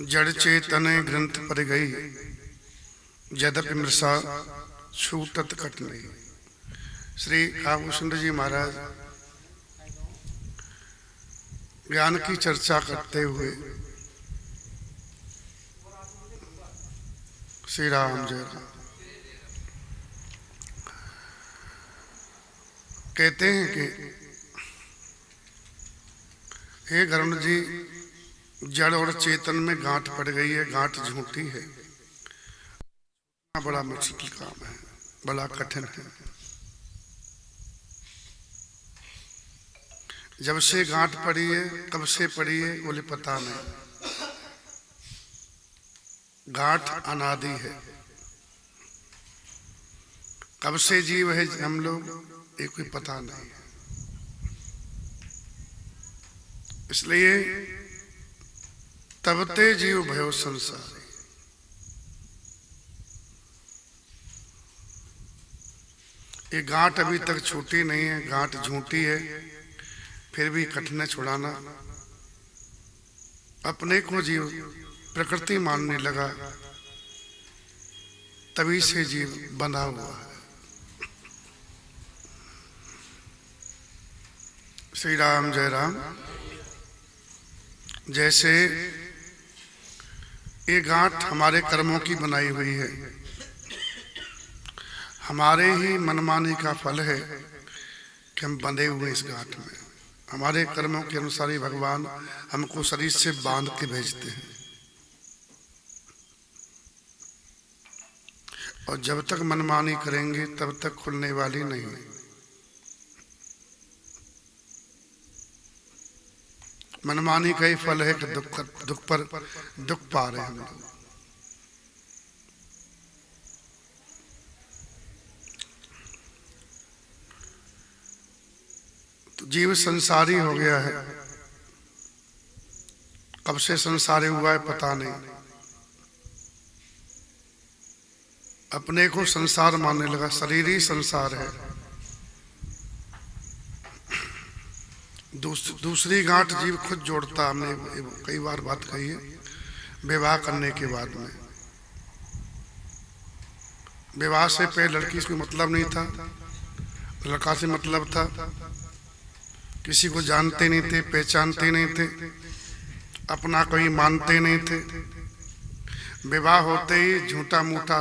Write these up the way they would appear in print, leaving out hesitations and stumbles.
जड़ चेतन ग्रंथ पर गई, यद्यपि मृषा छूटत कट नहीं। श्री काभूषण जी महाराज ज्ञान की चर्चा करते हुए श्री राम जय राम कहते हैं कि हे गरुण जी, जड़ और चेतन में गांठ पड़ गई है, गांठ झूठी है। बड़ा मुश्किल काम है, बड़ा कठिन है। जब से गांठ पड़ी है, कब से पड़ी है बोले पता नहीं। गांठ अनादि है, कब से जीव है हम लोग ये कोई पता नहीं है। इसलिए तब ते जीव भयो संसार। ये गांठ अभी तक छूटी नहीं है, गांठ झूठी है, फिर भी कठिन है छुड़ाना। अपने को जीव प्रकृति मानने लगा, तभी से जीव बंधा हुआ है। श्री राम जय राम। जैसे ये गांठ हमारे कर्मों की बनाई हुई है, हमारे ही मनमानी का फल है कि हम बंधे हुए इस गांठ में। हमारे कर्मों के अनुसार ही भगवान हमको शरीर से बांध के भेजते हैं, और जब तक मनमानी करेंगे तब तक खुलने वाली नहीं है। मनमानी का ही फल है कि दुख पर दुख पा रहे हैं हम लोग। तो जीव संसारी हो गया है, कब से संसारी हुआ है पता नहीं। अपने को संसार मानने लगा, शरीर ही संसार है। दूसरी गांठ जीव खुद जोड़ता। हमने कई बार बात कही है, विवाह करने के बाद में। विवाह से पहले लड़की से मतलब नहीं था, लड़का से मतलब था। किसी को जानते नहीं थे, पहचानते नहीं थे, अपना कोई मानते नहीं थे। विवाह होते ही झूठा मूठा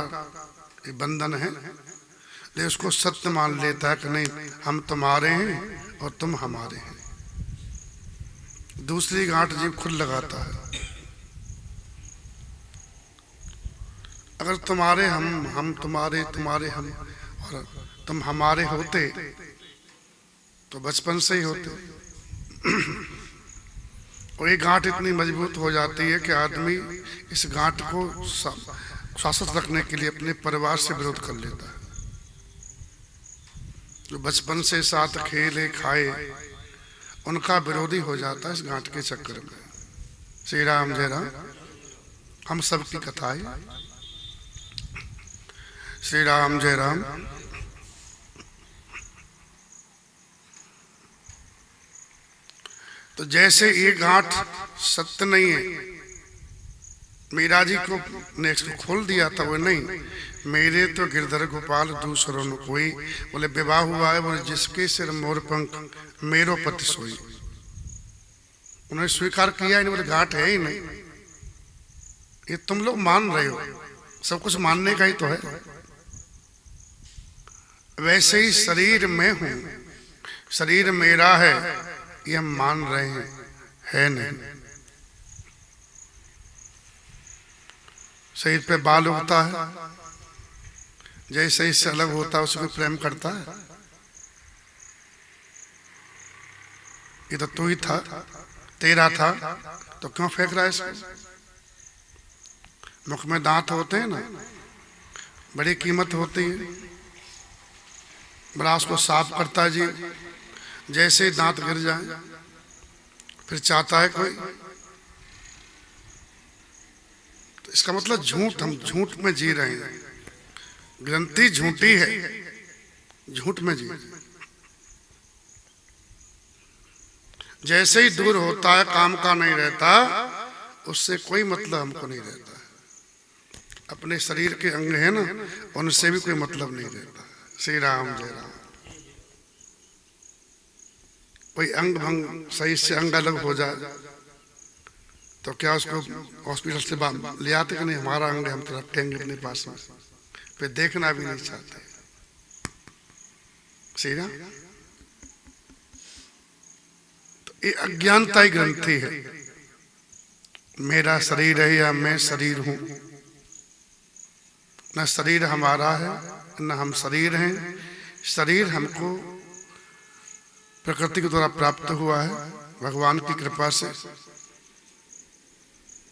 बंधन है, लेकिन उसको सत्य मान लेता है कि नहीं, हम तुम्हारे हैं और तुम हमारे हैं। दूसरी गांठ जीव खुद लगाता है। अगर तुम्हारे हम तुम्हारे, तुम्हारे हम और तुम हमारे होते तो बचपन से ही होते। और ये गांठ इतनी मजबूत हो जाती है कि आदमी इस गांठ को शाश्वत रखने के लिए अपने परिवार से विरोध कर लेता है। जो बचपन से साथ खेले खाए, उनका विरोधी हो जाता है इस गांठ के चक्कर में। श्री राम जय राम। हम सबकी कथा है। श्री राम जय राम। तो जैसे ये गांठ सत्य नहीं है, मीरा जी को ने इसको खोल दिया था, वो नहीं, मेरे तो गिरधर गोपाल दूसरों न कोई। बोले विवाह हुआ है, बोले जिसके सिर मोर पंख मेरो पति सोई। उन्होंने स्वीकार किया ही नहीं, बोले गांठ है ही नहीं। ये तुम लोग मान रहे हो, सब कुछ मानने का ही तो है। वैसे ही शरीर में हूं, शरीर मेरा है, ये हम मान रहे हैं, है नहीं। शरीर पे बाल उगता है, जैसे इससे अलग होता है उसको प्रेम करता है। ये तो तू ही था, तेरा था, तो क्यों फेंक रहा है इसको? मुख में दांत होते हैं ना, बड़ी कीमत होती है। ब्रश को साफ करता है जी, जैसे दांत गिर जाए फिर चाहता है कोई। तो इसका मतलब झूठ, हम झूठ में जी रहे हैं। ग्रंथि झूठी है, झूठ में जी। जैसे ही दूर होता है, काम का नहीं रहता, उससे कोई मतलब हमको नहीं रहता। अपने शरीर के अंग है ना, उनसे भी कोई मतलब नहीं रहता। श्री राम जय राम। कोई अंग भंग सही से अंग अलग हो जाए तो क्या उसको हॉस्पिटल से ले आते कि नहीं, हमारा अंग हम तो रखेंगे अपने पास में, फिर देखना भी नहीं चाहते। श्री राम। तो ये अज्ञानता ही ग्रंथि है। मेरा शरीर है या मैं शरीर हूं। न शरीर हमारा है न हम शरीर हैं। शरीर हमको प्रकृति के द्वारा प्राप्त हुआ है भगवान की कृपा से,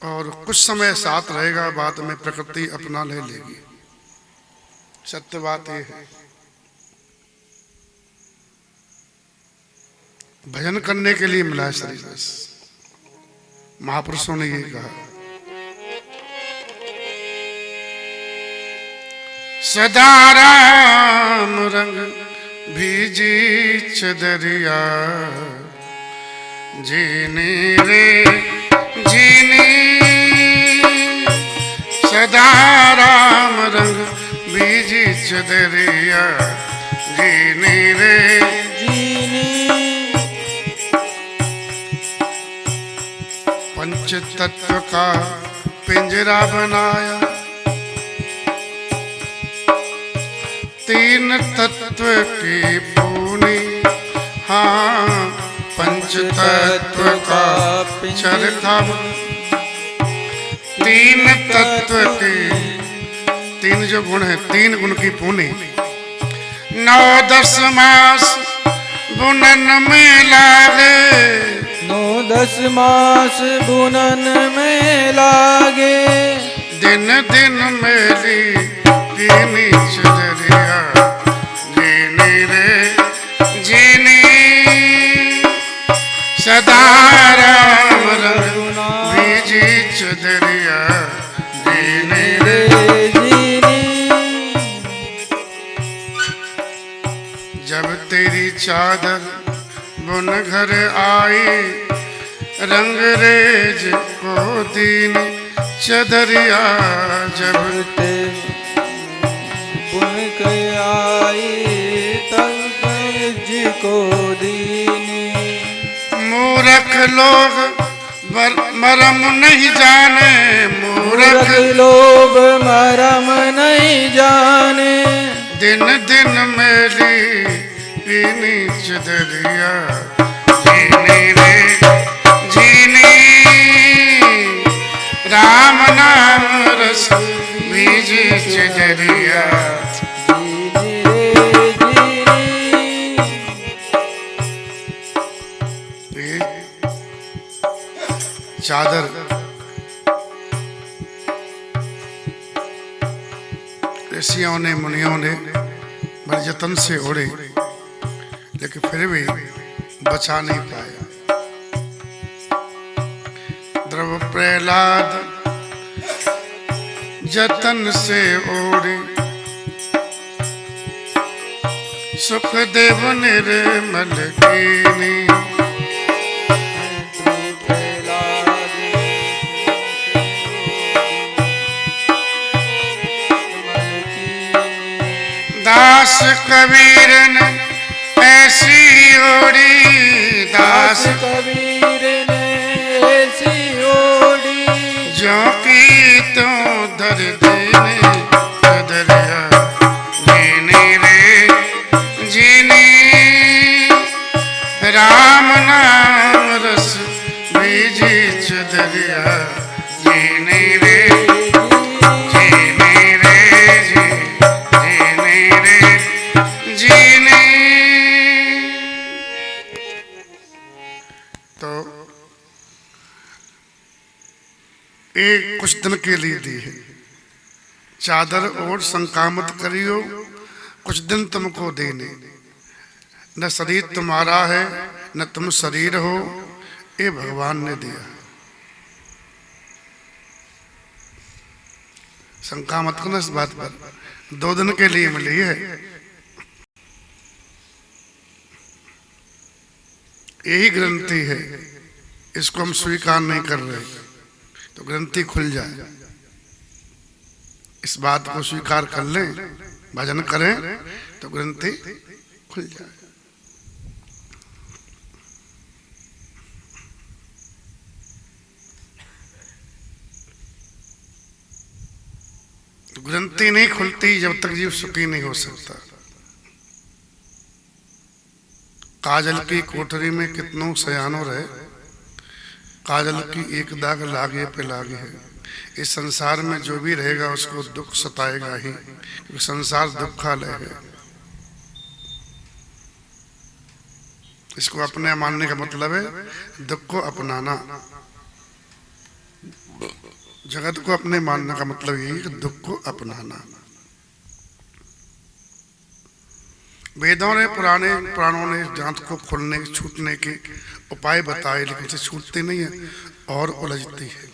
और कुछ समय साथ रहेगा, बाद में प्रकृति अपना ले लेगी। सत्य बात यह है। भजन करने के लिए मिला है शरीर बस। महापुरुषों ने ये कहा, सदा राम रंग भीजी चदरिया, जीने रे जीने। सदा राम रंग भीजी चदरिया, जीने रे जीने। पंच तत्व का पिंजरा बनाया, तीन तत्व की पूनी। हाँ, पंच तत्व का चरखा, तीन तत्व के, तीन जो गुण है, तीन गुण की पूनी। 9-10 मास बुनन में लागे, 9-10 मास बुनन में लागे। दिन दिन मेरी कीनी चदरिया, जीनी रे जीनी। सदा राम रंग भीजी चदरिया, जीनी रे जीनी। जब तेरी चादर बुन घर आई, रंग रेज को दीन चदरिया। जब ते बुन के आई, तब जी को दीनी। मूर्ख लोग मरम नहीं जाने, मूर्ख लोग मरम नहीं जाने। दिन दिन मेरी पीनी चदरिया, जीनी रे जीनी। राम नाम रस भीजी चदरिया, जीनी रे जीनी। चादर ऋषियों ने मुनियों ने बड़े जतन से ओढ़े, लेकिन फिर भी बचा नहीं पाया। द्रव प्रहलाद जतन से ओढ़े, सुखदेव निर्मल कीनी। दास कबीर ने ऐसी ओढ़ी, दास कबीर ने ऐसी ओढ़ी। जो की तो धर देने चदरिया, जीनी रे जीनी। राम नाम रस भीजी चदरिया, जीनी रे जीनी रे जीनी रे जीनी। तो एक कुछ दिन के लिए दी है चादर, और शंका मत करियो, कुछ दिन तुमको देने। न शरीर तुम्हारा है न तुम शरीर हो, ये भगवान ने दिया। शंका मत करना इस बात पर, 2 दिन के लिए मिली है। यही ग्रंथि है, इसको हम स्वीकार नहीं कर रहे तो ग्रंथि खुल जाए। इस बात को स्वीकार कर लें, भजन करें तो ग्रंथि खुल जाए। तो ग्रंथि नहीं खुलती जब तक जीव सुखी नहीं हो सकता। काजल की कोठरी में कितनों सयानो रहे, काजल की एक दाग लागे पे लागे है। इस संसार में जो भी रहेगा उसको दुख सताएगा ही, क्योंकि संसार दुखालय है। इसको अपने मानने का मतलब है दुख को अपनाना। जगत को अपने मानने का मतलब यही है कि दुख को अपनाना। वेदों ने पुराणों ने दांत को खोलने छूटने के उपाय बताए, लेकिन उसे छूटते नहीं है और उलझती है।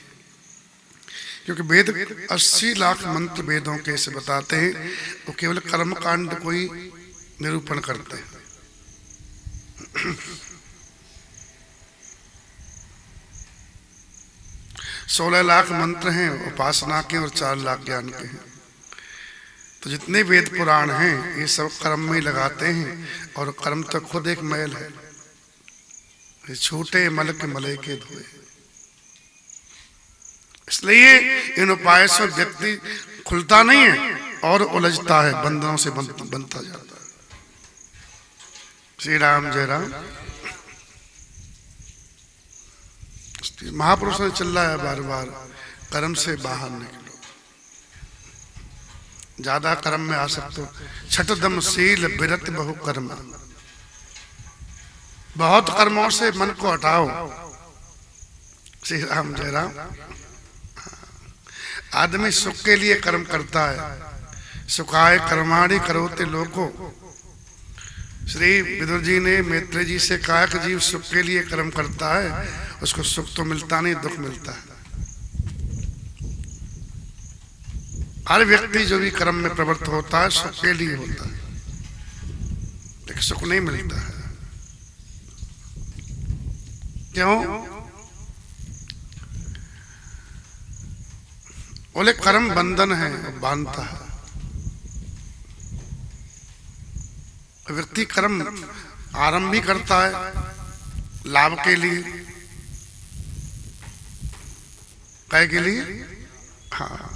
क्योंकि वेद 80 लाख मंत्र वेदों के ऐसे बताते हैं, वो केवल कर्म कांड को ही निरूपण करते हैं। 16 लाख मंत्र हैं उपासना के और 4 लाख ज्ञान के हैं। तो जितने वेद पुराण हैं ये सब कर्म में लगाते हैं, और कर्म तो खुद एक मैल है। छोटे मल के मले के धोए। इसलिए इन उपाय से व्यक्ति खुलता नहीं है और उलझता है, बंधनों से बनता जाता है। श्री राम जय राम। महापुरुष ने चल रहा है बार बार, कर्म से बाहर निकलो, ज्यादा कर्म में आ सकते हो। छठदम शील विरत बहु कर्म। बहुत कर्मों से मन को हटाओ। श्री राम जय राम। आदमी सुख के लिए कर्म करता है। सुखाय कर्माणि करोते लोको। श्री विदुर जी ने मैत्रेय जी से कहा कि जीव सुख के लिए कर्म करता है, उसको सुख तो मिलता नहीं, दुख मिलता है। हर व्यक्ति जो भी कर्म में प्रवृत्त होता है सुख के लिए होता है, लेकिन सुख नहीं मिलता है। क्यों? बोले कर्म बंधन है, बांधता है। व्यक्ति कर्म आरंभ भी करता है लाभ के लिए, काय के लिए? हाँ,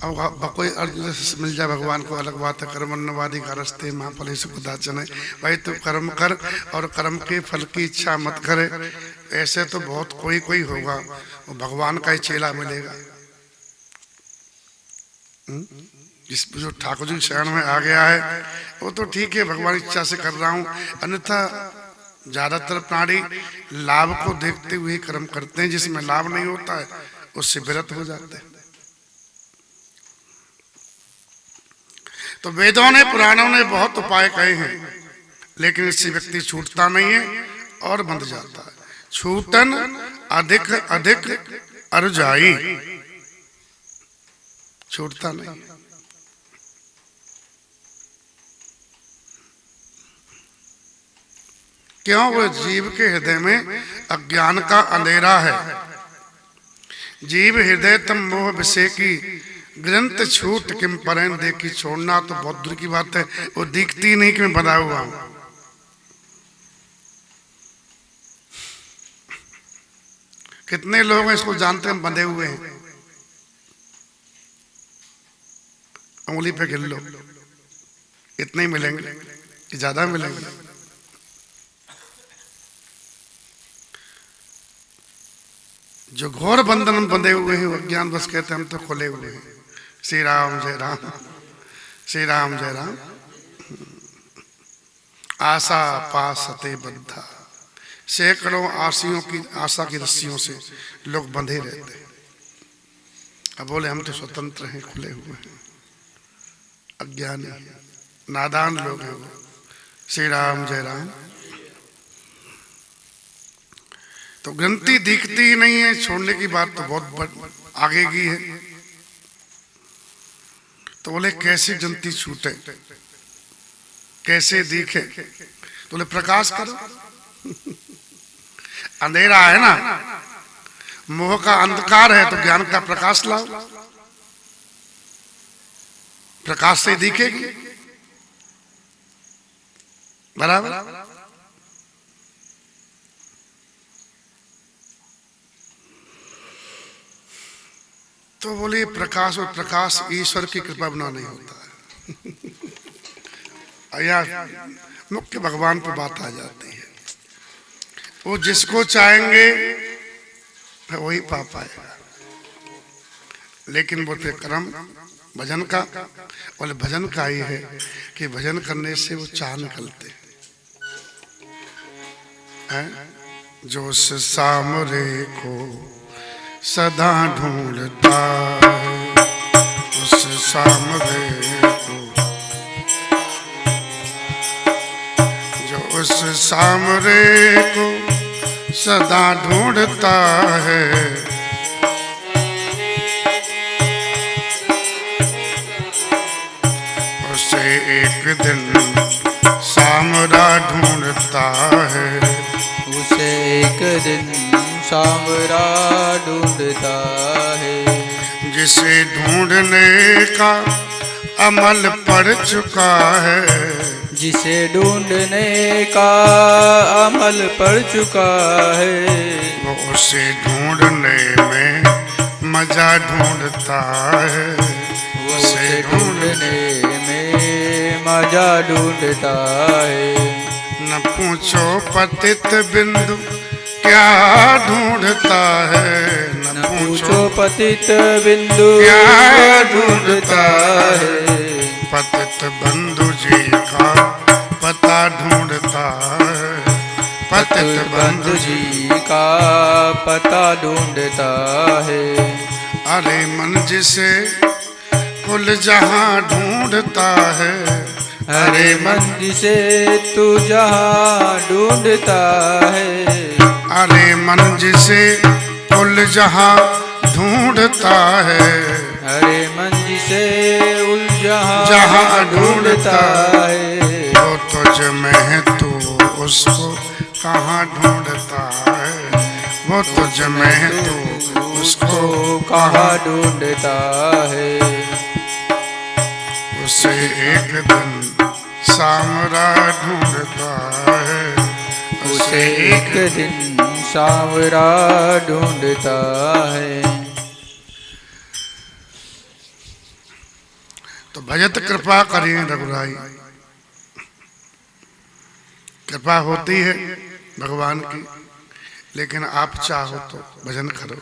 अब कोई अर्जुन से मिल जाए भगवान को अलग बात है। कर्मण्यवादी का रस्ते महाफल सुखदाचन है। भाई तू कर्म कर और कर्म के फल की इच्छा मत करे। ऐसे तो बहुत कोई होगा, वो भगवान का ही चेला मिलेगा। जिस जो ठाकुर जी शरण में आ गया है वो तो ठीक है, भगवान इच्छा से कर रहा हूँ। अन्यथा ज्यादातर प्राणी लाभ को देखते हुए कर्म करते हैं, जिसमें लाभ नहीं होता है उससे विरत हो जाते हैं। तो वेदों ने पुराणों ने बहुत उपाय कहे हैं, लेकिन इससे व्यक्ति छूटता नहीं है और बंध जाता है। छूटन अधिक अधिक अरुजाई, छूटता नहीं। क्यों? वो जीव के हृदय में अज्ञान का अंधेरा है। जीव हृदय तम मोह विषय की ग्रंथ छूट किम परेन देखी। छोड़ना तो बहुत दूर की बात है, वो दिखती नहीं कि मैं बंधा हुआ हूं। कितने लोग हैं इसको जानते हैं बंधे हुए हैं? उंगली पे गिन लो, इतने ही मिलेंगे कि ज्यादा मिलेंगे? जो घोर बंधन में बंधे हुए हैं, अज्ञान बस कहते हैं हम तो खुले हुए हैं। श्री राम जय राम। श्री राम जय राम। आशा पासते बद्धा। सैकड़ों आशियों की आशा की रस्सियों से लोग बंधे रहते हैं। अब बोले हम तो स्वतंत्र हैं, खुले हुए हैं। अज्ञानी नादान लोग हैं वो। श्री राम जय राम। तो ग्रंथि दिखती ही नहीं है। छोड़ने की बात तो बहुत आगे की है। तो बोले कैसे ग्रंथि छूटे, कैसे दिखे? तो बोले प्रकाश करो। अंधेरा है ना, मोह का अंधकार है तो ज्ञान का प्रकाश लाओ, प्रकाश से दिखेगी। बराबर। तो बोले प्रकाश और प्रकाश ईश्वर की कृपा बिना नहीं होता है। या मुख्य भगवान पर बात आ जाती है। वो जिसको चाहेंगे वही पा पाएगा, लेकिन वो फिर कर्म भजन का, बोले भजन का ही है कि भजन करने से वो चाह निकलते हैं। जो उस सामरे को सदा ढूंढता है, उस सामरे को, जो उस सामरे को सदा ढूंढता है, उसे एक दिन सामरा ढूंढता है, उसे एक दिन सामरा ढूंढता है। जिसे ढूंढने का अमल पड़ चुका है, जिसे ढूंढने का अमल पड़ चुका है, वो उसे ढूंढने में मजा ढूंढता है, वो उसे ढूंढने में मजा ढूंढता है। न पूछो पतित बिंदु क्या ढूंढता है, न पूछो पतित बिंदु क्या ढूंढता है। पतित बंधु जी का पता ढूंढता है, पतित बंधु जी का पता ढूंढता है। अरे मन जिसे कुल जहां ढूंढता है, अरे मन जिसे तू जहां ढूंढता है, अरे मन जिसे कुल जहां ढूंढता है, अरे मन जिसे जहां ढूंढता है, वो तुझ में है तू उसको कहाँ ढूंढता है, वो तुझ में है तू उसको कहाँ ढूंढता है। उसे एक दिन सामरा ढूंढता है, उसे एक दिन सावरा ढूंढता है। तो भजत कृपा करें रघुराई। कृपा होती है भगवान की, लेकिन आप चाहो तो भजन करो।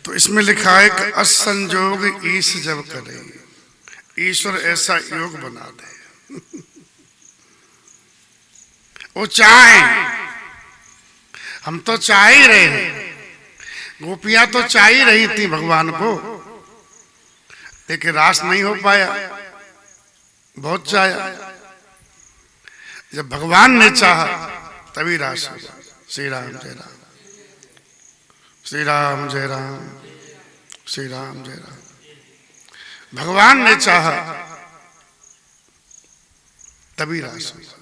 तो इसमें लिखा है कि असंजोग ईश जब करे, ईश्वर ऐसा योग बना दे। वो चाहे, हम तो चाह ही रहे हैं, गोपियां तो चाह ही रही थी भगवान को, लेकिन रास नहीं हो पाया। बहुत चाहा, जब भगवान ने चाहा तभी रास हुआ। श्री राम जय राम, श्री राम जय राम, श्री राम जय राम। भगवान ने चाहा तभी रास हुआ।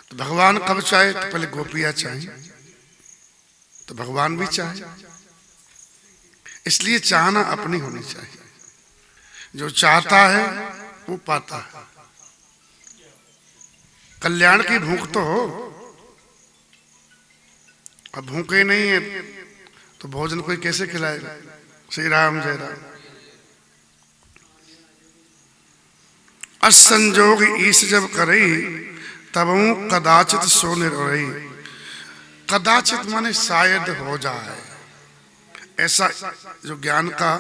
तो भगवान कब चाहे? तो पहले गोपियां चाहे, तो भगवान भी चाहे। इसलिए चाहना अपनी होनी चाहिए। जो चाहता है वो पाता है। कल्याण की भूख तो हो, अब भूखे नहीं है तो भोजन कोई कैसे खिलाएगा? श्री राम जय राम। असंजोग ईश जब करई तब कदाचित सो निरई। कदाचित माने शायद हो जाए, ऐसा जो ज्ञान का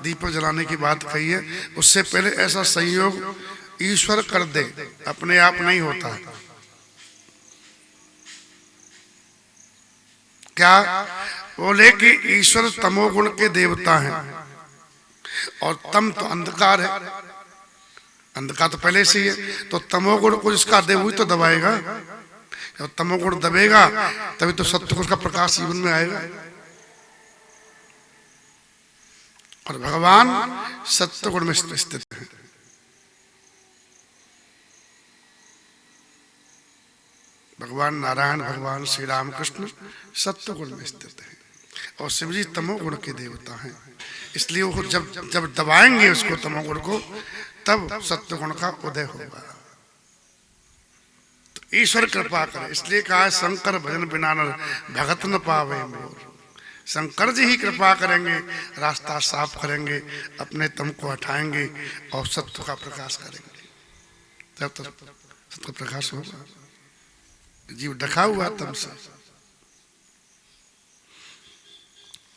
दीपक जलाने की बात कही है, उससे पहले ऐसा संयोग ईश्वर कर दे, अपने आप नहीं होता है। क्या बोले कि ईश्वर तमोगुण के देवता हैं, और तम तो अंधकार है, अंधकार तो पहले से ही है। तो तमोगुण को जिसका दे वही तो दबाएगा। जब तमोगुण दबेगा तभी तो सत्य का प्रकाश जीवन में आएगा। और भगवान सत्य गुण में स्थित है। भगवान नारायण, भगवान श्री राम कृष्ण सत्य गुण में स्थित है और शिव जी तमोगुण के देवता हैं। इसलिए वो जब जब दबाएंगे उसको तमोगुण को, तब सत्य गुण का उदय होगा। तो ईश्वर कृपा करे, इसलिए कहा है शंकर भजन बिना नर भगत न पावे मोर। शंकर जी ही कृपा करेंगे, रास्ता साफ करेंगे, अपने तम को हटाएंगे और सत्य का प्रकाश करेंगे। जब तक सत्य का प्रकाश होगा, जीव ढका हुआ तम से,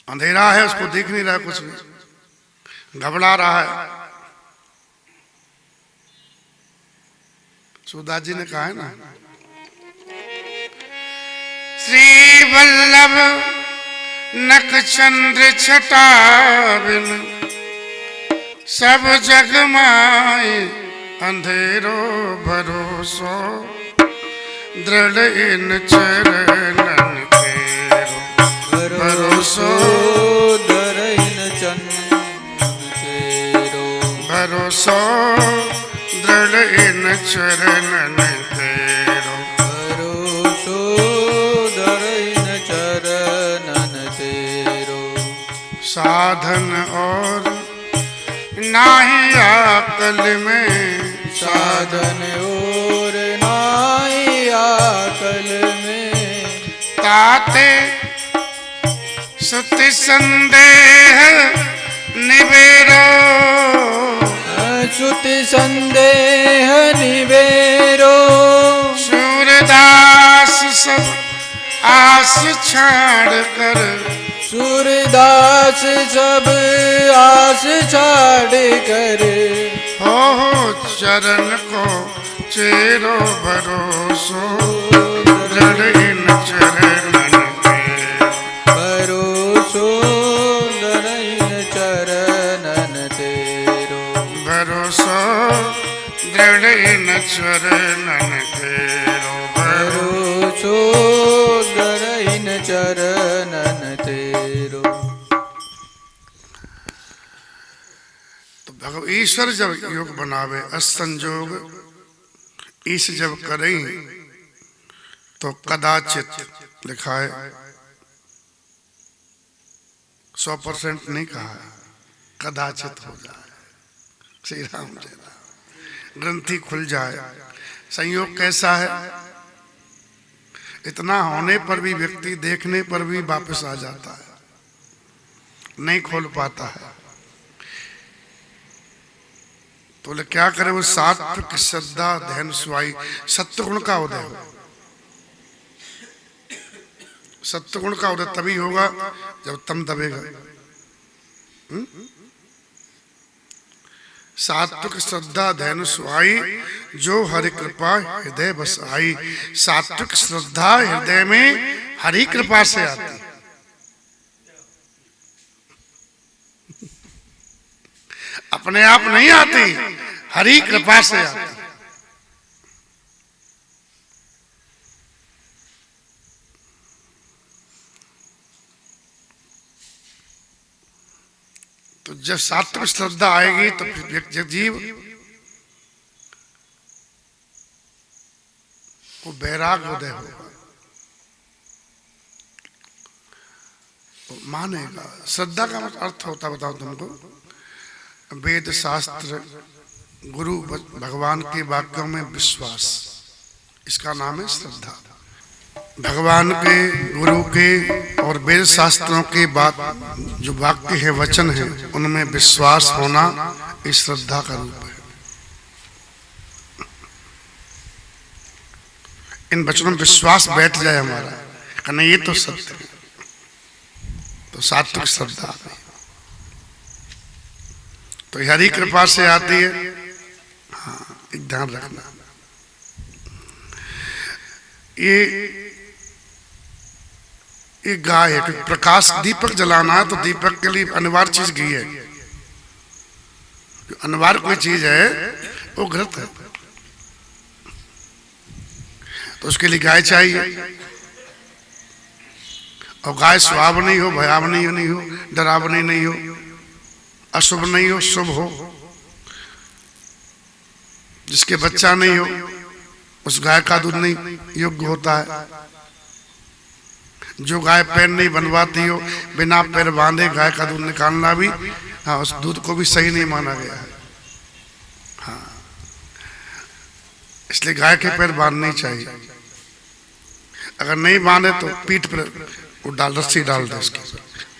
अंधेरा है, उसको देख नहीं रहा, कुछ भी घबरा रहा है। सुदास जी ने कहा है ना, श्री वल्लभ नख चंद्र छटा बिन सब जग माए अंधेरो भरोसो दृढ़ इन चरणन केरो भरोसो दृढ़ इन चरणन केरो भरोसो दृढ़ इन चरणन केरो भरोसो दृढ़ इन चरणन केरो साधन और नाही अकल में साधन और नाई अकल में ताते सुति संदेह निबेरो श्रुति संदेह निबेरो सूरदास सब आस छाड़ कर सूरदास सब आस छाड़ कर हो चरण को चेरो भरोसो दृढ़ इन चरणन केरो भरोसो दृढ़ इन चरणन तेरो भरोसो दृढ़ इन चरणन केरो भरोसो दृढ़ इन चरणन तेरो। ईश्वर जब योग बनावे असंजोग ईश जब करें तो कदाचित लिखा है, 100% नहीं कहा है, कदाचित हो जाए। श्री राम जय राम, ग्रंथि खुल जाए। संयोग कैसा है, इतना होने पर भी व्यक्ति देखने पर भी वापस आ जाता है, नहीं खोल पाता है। तो बोले क्या करे, वो सात्विक श्रद्धा ध्यान सुहाई सत्य गुण का उदय हो। सत्य गुण का उदय तभी होगा जब तम दबेगा। सात्विक श्रद्धा ध्यान सुहाई जो हरि कृपा हृदय बस आई। सात्विक श्रद्धा हृदय में हरि कृपा से आती, अपने आप नहीं आती, हरि कृपा से आती। तो जब सात्विक श्रद्धा आएगी तो फिर जीव वो वैराग्य उदय होगा, मानेगा। श्रद्धा का अर्थ होता बताओ तुमको, वेद शास्त्र गुरु भगवान के वाक्यों में विश्वास, इसका नाम है श्रद्धा। भगवान के गुरु के और वेद शास्त्रों के बात जो वाक्य है वचन है उनमें विश्वास होना इस श्रद्धा का रूप है। इन वचनों में विश्वास बैठ जाए हमारा, कहना ये तो सत्य है, तो सात्विक श्रद्धा तो हरि कृपा से आती है। हाँ, एक ध्यान रखना, ये गाय है, प्रकाश दीपक जलाना है तो दीपक के लिए अनिवार्य चीज घी है। अनिवार्य कोई चीज है वो घृत है, तो उसके लिए गाय चाहिए। और गाय सुहावनी हो, भयावनी नहीं हो, डरावनी नहीं हो, अशुभ नहीं हो, शुभ हो। जिसके बच्चा नहीं हो उस गाय का दूध नहीं योग्य होता है। जो गाय पैर नहीं बनवाती हो, बिना पैर बांधे गाय का दूध निकालना भी, हाँ, उस दूध को भी सही नहीं माना गया है। हाँ, इसलिए गाय के पैर बांधने चाहिए। अगर नहीं बांधे तो पीठ पर वो रस्सी डाल दे उसके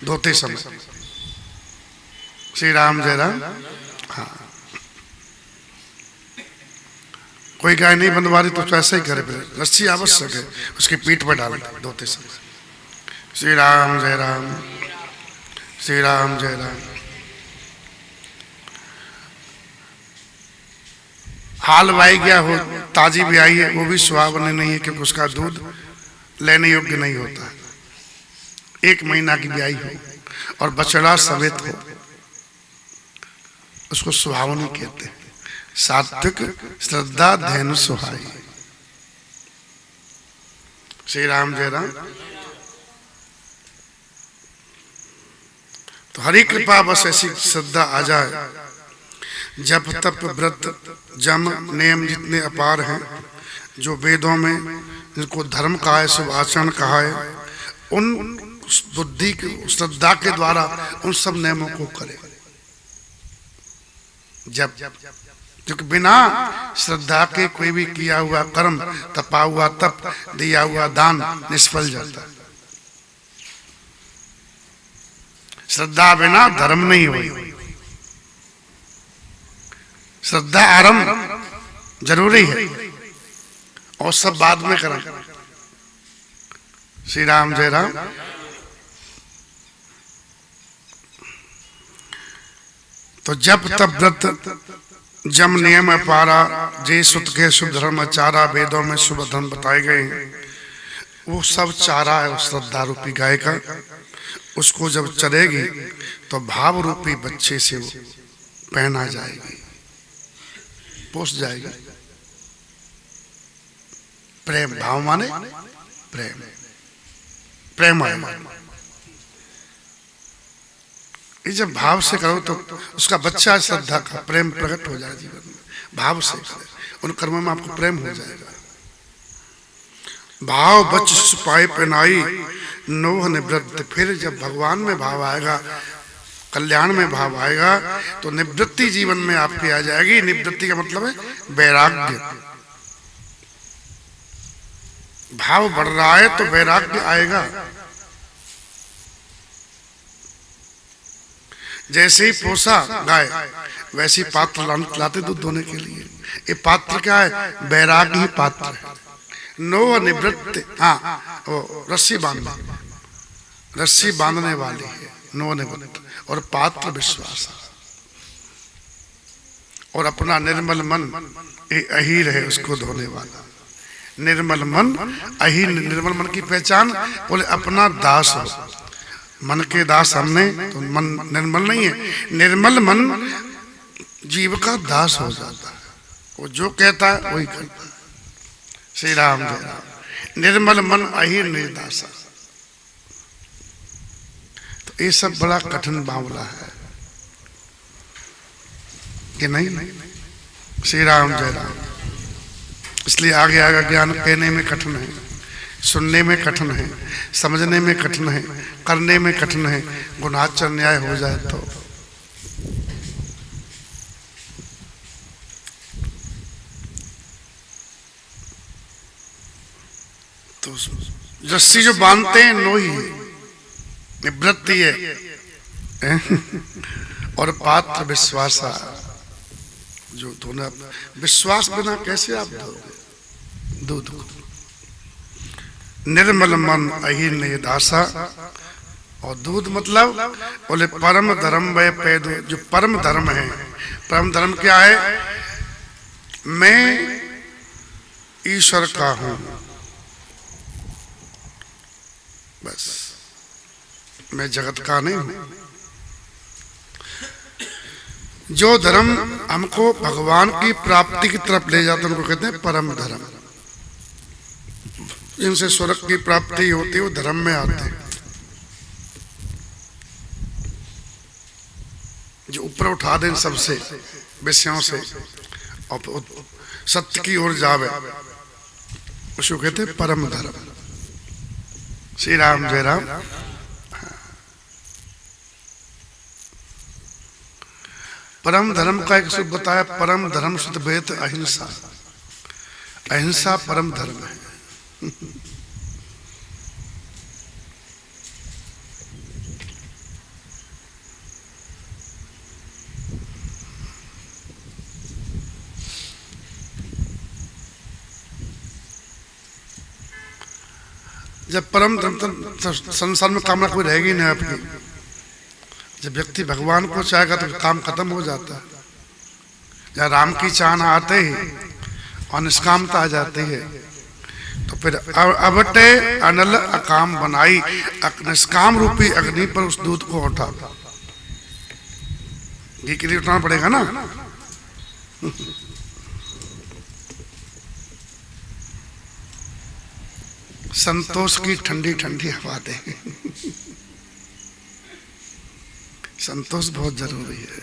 धोते समय। श्री राम जय राम। हाँ, कोई गाय नहीं बंधवा रही तो ऐसा ही करे, रस्सी आवश्यक है, उसकी पीठ पर डाल दे धोते समय। श्री राम जय राम। श्री राम जय राम। हाल वाई गया हो, ताजी भी आई है, वो भी सुहावनी नहीं है, क्योंकि उसका दूध लेने योग्य नहीं होता। 1 महीना की ब्याई हो और बछड़ा सवेत हो, उसको सुहावनी कहते हैं। सात्विक श्रद्धा धैर्य सुहाई। श्री राम जय राम। तो हरि कृपा बस ऐसी श्रद्धा आ जाए, जप तप व्रत जम नियम जितने अपार हैं, जो वेदों में जिनको धर्म कहा है, शुभ आचरण कहा है, उन बुद्धि की श्रद्धा के द्वारा उन सब नियमों को करे। जब क्योंकि बिना श्रद्धा के कोई भी किया हुआ कर्म, तपा हुआ तप, दिया हुआ दान निष्फल जाता है। श्रद्धा बिना धर्म नहीं हुई। श्रद्धा आरंभ जरूरी है और सब बाद में करें। श्री राम जय राम। तो जब तब व्रत जम नियम अपारा, जे सुत के शुभ धर्म चारा, वेदों में शुभ धर्म बताए गए हैं, वो सब चारा है उस श्रद्धा रूपी गाय का। उसको जब चरेगी तो भाव रूपी बच्चे से वो पहना जाएगी, पोस जाएगी। प्रेम, भाव माने प्रेम, प्रेम आएगा। ये जब भाव से करो तो उसका बच्चा श्रद्धा का प्रेम प्रकट हो जाए जीवन में। भाव से उन कर्मों में आपको प्रेम हो जाएगा। भाव बच सुपाए पहनाई, नोह निवृत्त। फिर जब भगवान में भाव आएगा, कल्याण में भाव आएगा, तो निवृत्ति जीवन में आपकी आ जाएगी। निवृत्ति का मतलब है वैराग्य। भाव बढ़ रहा है तो वैराग्य आएगा। जैसे ही पोसा गाय, वैसे ही पात्र लाते दूध धोने के लिए। ये पात्र क्या है? वैराग्य ही पात्र है। नोह निवृत्त, हाँ, वो रस्सी बांधने वाली है नोह निवृत्त। और पात्र विश्वास, और अपना निर्मल मन अहीर है उसको धोने वाला। निर्मल मन अहीर। निर्मल मन की पहचान बोले अपना दास हो। मन के दास हमने तो मन निर्मल नहीं है। निर्मल मन जीव का दास हो जाता है, वो जो कहता है वही करता है। श्री राम जय राम। निर्मल मन अहीर निर्दासा। तो ये सब बड़ा कठिन मामला है कि नहीं? श्री राम जय राम। इसलिए आगे आगे ज्ञान कहने में कठिन है, सुनने में कठिन है, समझने में कठिन है, करने में कठिन है। गुणाचर न्याय हो जाए तो रस्सी जो बांधते हैं नोही है, निवृत्ति है। और पात्र विश्वासा, जो धोना। विश्वास बिना कैसे आप धोगे दूध को? निर्मल मन अहीर निर्दासा। और दूध मतलब बोले परम धर्म व पैदो। जो परम धर्म है, परम धर्म क्या है? मैं ईश्वर का हूं, बस, मैं जगत का नहीं हूं। जो धर्म हमको भगवान की प्राप्ति की तरफ ले जाता है उनको कहते हैं परम धर्म। जिनसे स्वर्ग की प्राप्ति होती है वो धर्म में आते हैं। जो ऊपर उठा दें सबसे विषयों से और सत्य की ओर जावे, उसको कहते हैं परम धर्म। श्री राम जय राम। परम धर्म का एक सूत्र बताया, परम धर्म शुद्ध वेद अहिंसा। अहिंसा परम धर्म है। जब परम धर्म संसार में कामना कोई रहेगी नहीं आपकी। जब व्यक्ति भगवान को चाहेगा तो काम खत्म हो जाता है। जब राम की चाहना आते ही और निष्कामता आ जाती है तो फिर अबटे अनल अकाम बनाई, निष्काम रूपी अग्नि पर उस दूध को उठा। घी के लिए उठाना पड़ेगा ना। संतोष की ठंडी ठंडी हवा दे। संतोष बहुत जरूरी है।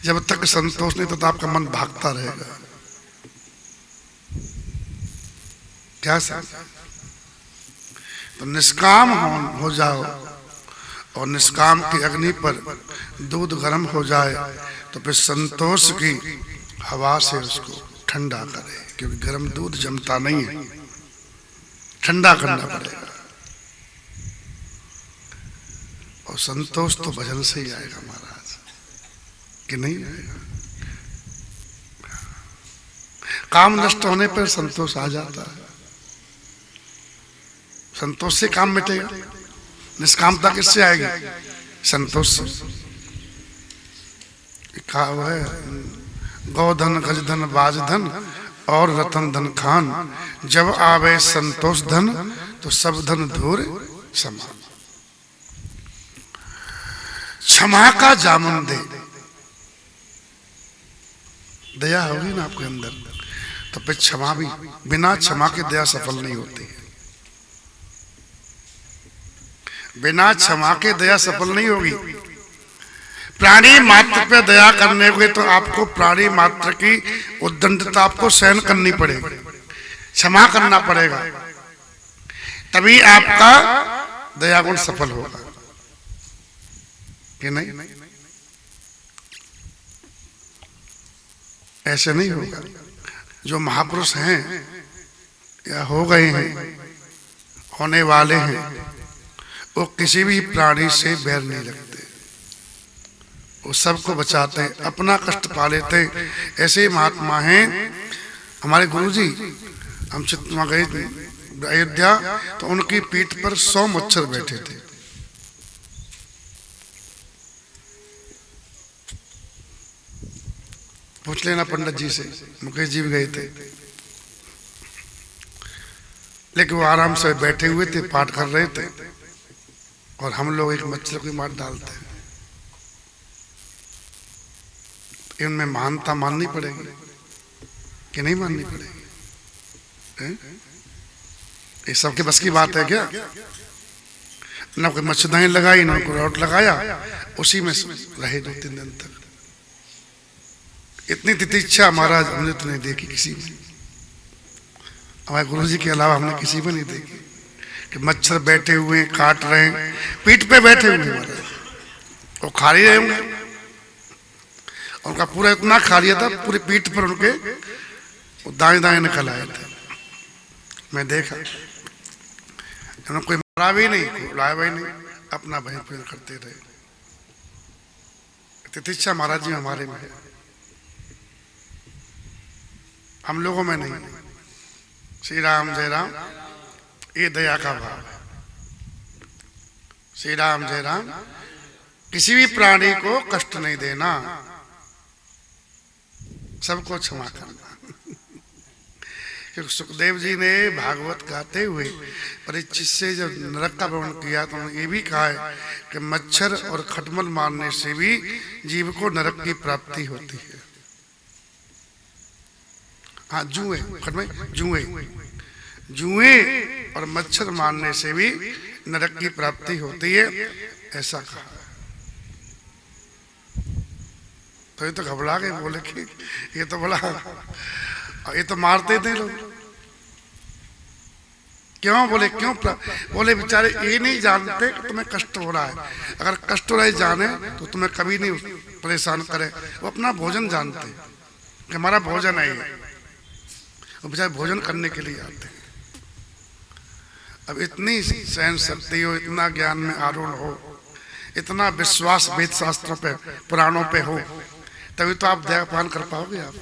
जब तक संतोष नहीं तो आपका मन भागता रहेगा। क्या सर? तो निष्काम हो जाओ और निष्काम की अग्नि पर दूध गर्म हो जाए तो फिर संतोष की हवा से उसको ठंडा करे, क्योंकि गर्म दूध जमता नहीं है, ठंडा करना पड़ेगा। और संतोष तो भजन से ही आएगा महाराज, कि नहीं आएगा? काम नष्ट होने पर संतोष आ जाता है। संतोष से काम मिटेगा। निष्कामता किससे आएगी? संतोष से। कहा हुआ है, गौधन गजधन बाजधन और रतन धन खान, जब आवे संतोष धन तो सब धन धूर समान। क्षमा का जामुन दे। दया होगी ना आपके अंदर तो फिर क्षमा भी, बिना क्षमा के दया सफल नहीं होती है। बिना क्षमा के दया सफल नहीं होगी। प्राणी मात्र पे दया करने के तो आपको प्राणी मात्र की उद्दंडता आपको सहन करनी पड़ेगी, क्षमा करना पड़ेगा, तभी आपका दया गुण सफल होगा, कि नहीं? ऐसे नहीं होगा। जो महापुरुष हैं या हो गए हैं, होने वाले हैं, वो किसी भी प्राणी से बैर नहीं रखते। वो सबको बचाते हैं, अपना कष्ट पा लेते हैं। ऐसे महात्मा हैं। हमारे गुरुजी, हम चित्तवा गए थे अयोध्या, तो उनकी पीठ पर 100 मच्छर बैठे थे। पूछ लेना पंडित जी से, मुकेश जी भी गए थे, लेकिन वो आराम से बैठे हुए थे, पाठ कर रहे थे, और हम लोग एक मच्छर को मार डालते हैं। इनमें महानता माननी पड़ेगी कि नहीं माननी पड़ेगी? ये सबके बस की बात है क्या? ना कोई मच्छरदानी लगाई, ना कोई रॉट लगाया, उसी में रहे 2-3 दिन तक। इतनी तितिक्षा महाराज हमने तो नहीं देखी किसी में। हमारे गुरुजी के अलावा हमने किसी में नहीं देखी कि मच्छर बैठे हुए काट रहे हैं, पीठ पे बैठे हुए महाराज, वो खा ही रहे होंगे। उनका पूरा इतना खा लिया था, पूरी पीठ पर उनके वो दाएं दाएं निकल आए थे। मैं देखा, उन्होंने कोई मारा भी नहीं, लाया भी नहीं, अपना भय पूर्ण करते रहे। तितिक्षा महाराज जी हमारे में है, हम लोगों में नहीं। श्री राम जय राम, ये दया का भाव है। श्री राम जय राम। किसी भी प्राणी को कष्ट नहीं देना, सबको क्षमा करना। क्योंकि सुखदेव जी ने भागवत गाते हुए परीक्षित से जब नरक का वर्णन किया तो उन्होंने ये भी कहा है कि मच्छर और खटमल मारने से भी जीव को नरक की प्राप्ति होती है। हाँ, जुए, जुए जुए और मच्छर मारने से भी नरक की प्राप्ति होती है, ऐसा कहा। तो ये तो घबरा गए, बोले कि ये तो बड़ा और ये तो मारते थे लोग। क्यों? बोले क्यों? बोले बेचारे ये नहीं जानते कि तुम्हें कष्ट हो रहा है। अगर कष्ट हो रहा है जाने तो तुम्हें कभी नहीं परेशान करे। वो अपना भोजन जानते हैं कि हमारा भोजन है ये, वो बेचारे भोजन करने के लिए आते हैं। अब इतनी सहन शक्ति हो, इतना ज्ञान में आरूढ़ हो, इतना विश्वास वेद शास्त्रों पे पुराणों पे हो, तभी तो आप दयापान कर पाओगे। आप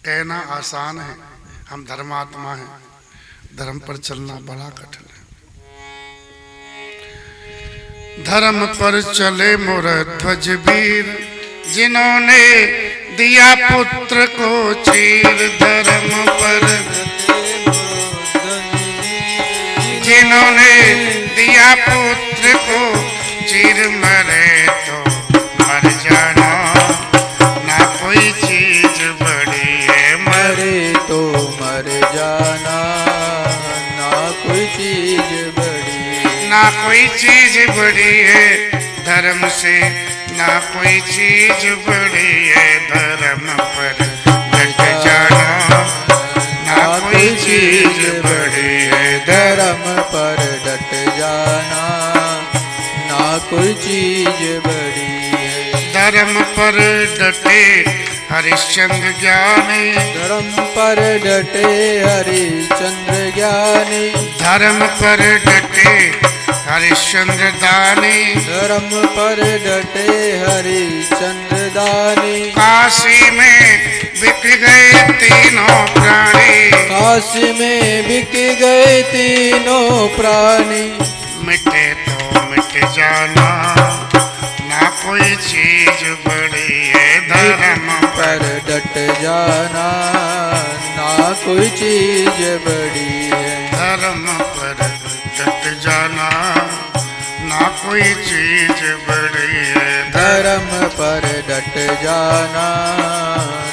कहना आसान है, हम धर्मात्मा हैं, धर्म पर चलना बड़ा कठिन है। धर्म पर चले मोर ध्वज वीर, जिन्होंने दिया पुत्र को चीर। धर्म पर जिन्होंने दिया पुत्र को चीर, मरे तो मर जाना, ना कोई चीज बड़ी है। मरे तो मर जाना, ना कोई चीज बड़ी, ना कोई चीज बड़ी है धर्म से, ना कोई चीज बड़ी है। धर्म पर डट जाना, ना कोई चीज बड़ी है। धर्म पर डट जाना, ना कोई चीज बड़ी है। धर्म पर डटे हरिश्चंद्र ज्ञानी, धर्म पर डटे हरिश्चंद्र ज्ञानी। धर्म पर डटे हरिश्चंद्र दानी। धर्म पर डटे हरिश्चंद्र दानी। काशी में बिक गए तीनों प्राणी, काशी में बिक गए तीनों प्राणी। मिटे तो मिट जाना, ना कोई चीज बड़ी है। धर्म पर डट जाना, ना कोई चीज बड़ी है। धर्म पर डट जाना, ना कोई चीज बड़ी है। धर्म पर डट जाना,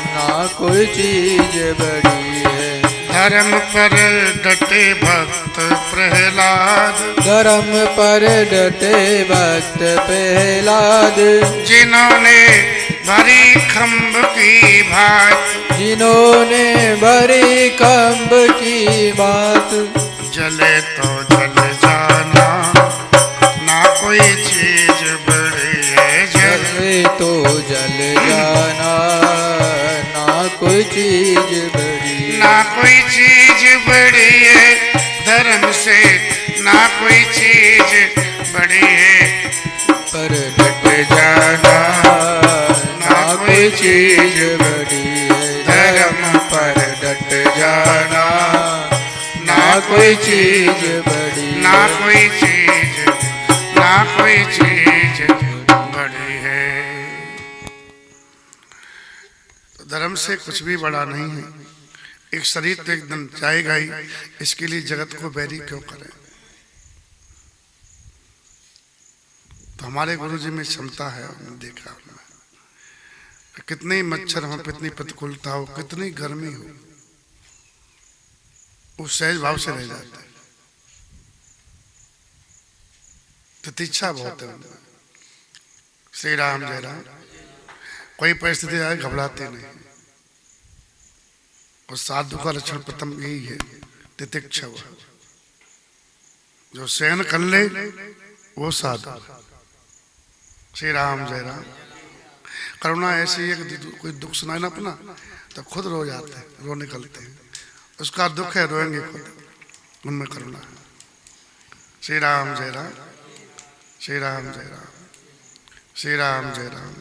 ना कोई चीज बड़ी है। धर्म पर डटे भक्त प्रहलाद, धर्म पर डटे भक्त प्रहलाद। जिन्होंने भरी खम्भ की बात, जिन्होंने भरी खम्भ की बात। जले तो जल जाना, ना कोई चीज बड़ी है। जले तो जल जाना, ना कोई चीज बड़ी, ना कोई चीज बड़ी है धर्म से, ना कोई चीज बड़ी है। पर डट जाना, ना कोई चीज बड़ी है। धर्म पर डट जाना, ना कोई चीज बड़ी, ना कोई चीज, ना कोई चीज बड़ी है। तो धर्म से कुछ भी बड़ा नहीं है। एक शरीर तो एक दिन जाएगा ही, इसके लिए जगत को बैरी क्यों करें। तो हमारे गुरुजी में क्षमता है, हमने देखा हमने, कितने मच्छर हो, कितनी प्रतिकूलता हो, कितनी गर्मी हो, वो सहज भाव से रह जाते हैं। प्रतीक्षा बहुत है उनमें। श्री राम जय राम। कोई परिस्थिति आए घबराते नहीं। और साधु का लक्षण प्रथम यही है, तितिक्षा। जो सहन कर ले वो साधु। श्री राम जय राम। करुणा ऐसी है कि कोई दुख सुनाए ना अपना तो खुद रो जाते हैं, रो निकलते हैं। उसका दुख है, रोएंगे खुद, उनमें करुणा है। श्री राम जय राम। श्री राम जय राम। श्री राम जय राम।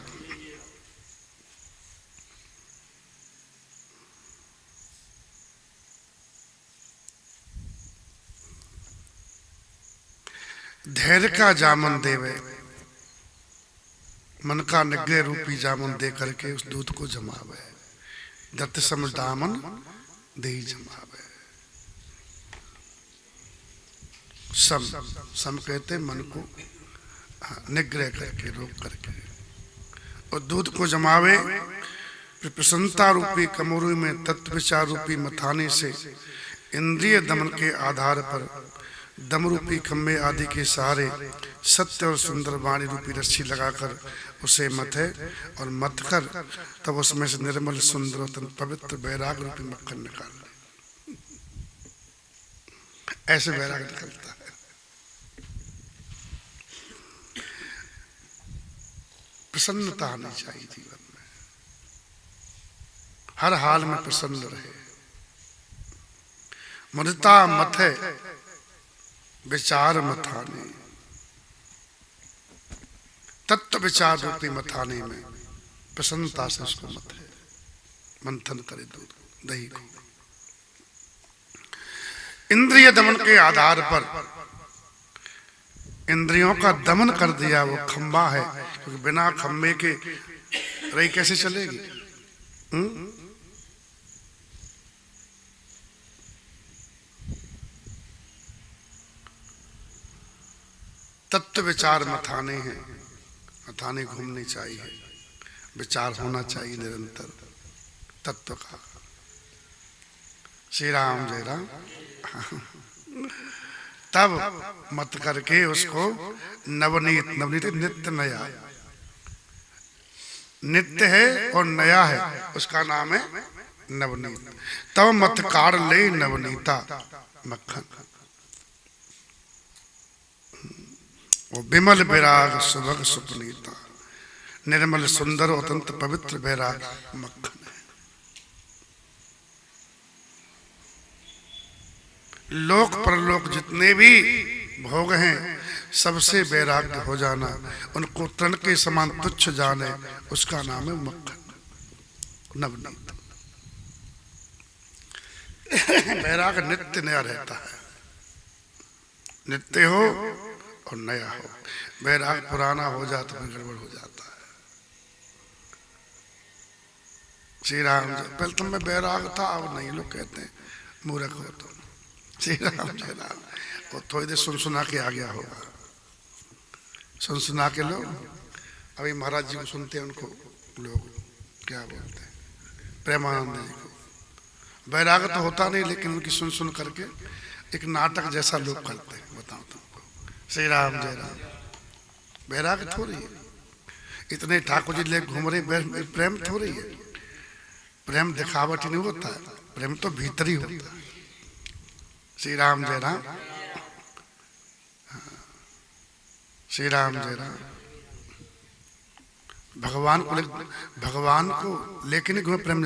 धैर्य का जामन देवे, मन का निग्रह रूपी जामन दे करके उस दूध को जमावे। दत्त सम दामन दे जमावे। सम, सम कहते मन को निग्रह करके, रोक करके, और दूध को जमावे। फिर प्रसन्नता रूपी कमोरी में तत्व विचार रूपी मथाने से इंद्रिय दमन के आधार पर दम रूपी खम्भे आदि के सहारे सत्य और सुंदर वाणी रूपी रस्सी लगाकर उसे मथे और मथ कर तब उसमें से निर्मल सुंदर और पवित्र बैराग रूपी मक्खन निकाल ले। ऐसे बैराग निकलता है। प्रसन्नता आनी चाहिए जीवन में, हर हाल में प्रसन्न रहे। मुदिता मथे विचार मथाने, तत्व विचार रूपी मथाने में प्रसन्नता से उसको मथे, मंथन करे दूध दही को। इंद्रिय दमन के आधार पर इंद्रियों का दमन कर दिया वो खंबा है, क्योंकि बिना खंबे के रही कैसे चलेगी? तत्व विचार मथाने हैं, मथाने घूमने चाहिए, विचार होना चाहिए निरंतर तत्व का। श्री राम जय राम। तब मत करके उसको नवनीत, नवनीत नित्य नया, नित्य है और नया है, उसका नाम है नवनीत। तब मत काढ़ ले नवनीता मक्खन, वो विमल बैराग सुभग सुपनीता, निर्मल सुंदर अत्यंत पवित्र बैराग मक्खन है। लोक परलोक जितने भी भोग हैं सबसे वैराग्य हो जाना, उनको तृण के समान तुच्छ जाने, उसका नाम है मक्खन नवनीत। वैराग नित्य नया रहता है, नित्य हो और नया हो। वैराग पुराना हो जाए तो फिर गड़बड़ हो जाता है। श्री राम जी, पहले तो मैं वैराग था, अब नहीं, लोग कहते हैं मूर्ख हो तो। श्री राम जय राम। वो थोड़ी देर सुन सुना के आ गया होगा, सुन सुना के लोग अभी महाराज जी को सुनते हैं, उनको लोग क्या बोलते हैं, प्रेमानंद जी को। वैराग तो होता नहीं, लेकिन उनकी सुन सुन करके एक नाटक जैसा लोग करते हैं। बताओ तुमको। श्री राम जय राम। वैराग थोड़ी है, इतने ठाकुर जी ले घूम रहे, प्रेम थोड़ी है। प्रेम दिखावट नहीं होता है, प्रेम तो भीतरी होता है। श्री राम जय राम। श्री राम जय राम। भगवान को लेकिन घूमे प्रेम,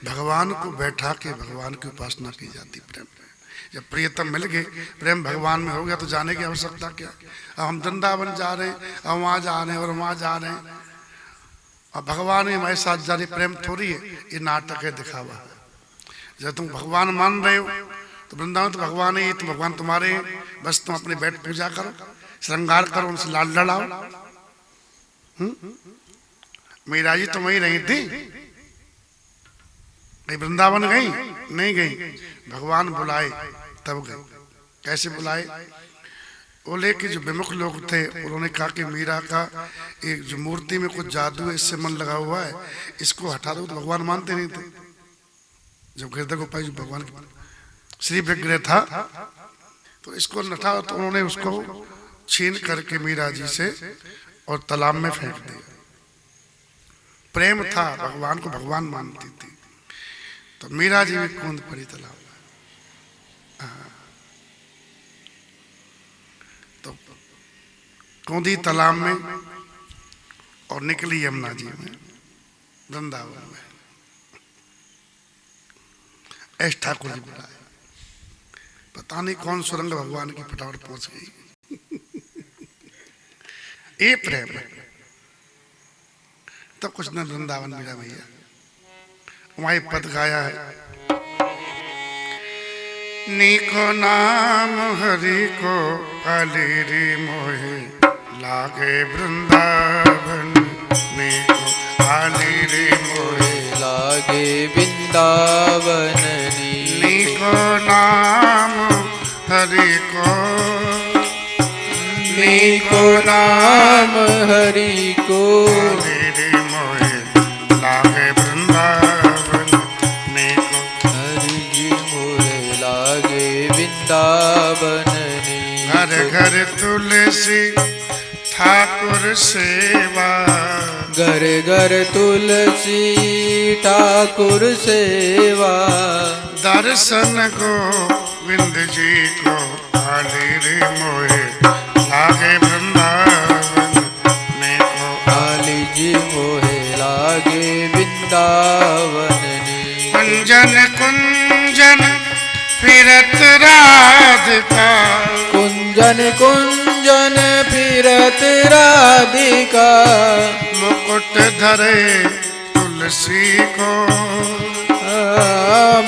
भगवान को बैठा के भगवान की उपासना की जाती प्रेम में। जब प्रियतम मिल गए, प्रेम भगवान में हो गया, तो जाने की आवश्यकता क्या? अब हम वृंदावन जा रहे हैं, अब वहां जा रहे हैं और वहां जा रहे हैं, अब भगवान ही हमारे साथ जा रहे। प्रेम थोड़ी है, ये नाटक है, दिखावा है। जब तुम भगवान मान रहे हो तो वृंदावन तो भगवान है, तो भगवान तुम्हारे हैं, बस तुम अपने बैठ पूजा करो, श्रृंगार करो, उनसे लाल लड़ाओ। मीरा जी तो वहीं रही थी, वृंदावन गई नहीं गई, भगवान बुलाए तब गई। कैसे बुलाए? बोले कि जो विमुख लोग थे, उन्होंने कहा कि मीरा का एक जो मूर्ति में कुछ जादू है, इससे मन लगा हुआ है, इसको हटा दो। तो भगवान मानते नहीं थे। जब गिरधर गोपाल जो भगवान श्री विग्रह था, तो इसको नठा, तो उन्होंने उसको छीन करके मीरा जी से और तालाब में फेंक दिया। प्रेम था, भगवान को भगवान मानती थी, तो मीरा जी भी कूद पड़ी तालाब में। तो कूदी तालाब में और निकली यमुना जी में, वृंदावन में। ऐश ठाकुर जी बुलाए, पता नहीं कौन सुरंग भगवान की फटाफट पहुंच गई। ये प्रेम है। तो कुछ न वृंदावन मीरा भैया वहीं पद गाया है, नीको नाम हरि को अलीरी मोहे लागे वृंदावन, नीको अलीरी मोहे लागे वृंदावन। नीको नाम हरि को, नीको नाम हरि को अलीरी मोहे लागे वृंदावन, नीको हरि जी मोहे लागे वृंदावन। तुलसी ठाकुर सेवा। घर घर तुलसी ठाकुर सेवा। दर्शन गोविंद जी को आले रे मोहे लागे वृंदावन ने को। काली जी मोहे लागे वृंदावन ने। कुंजन कुंजन फिरत राधिका। कुंजन कुंजन फिरत राधिका। मुकुट धरे तुलसी को।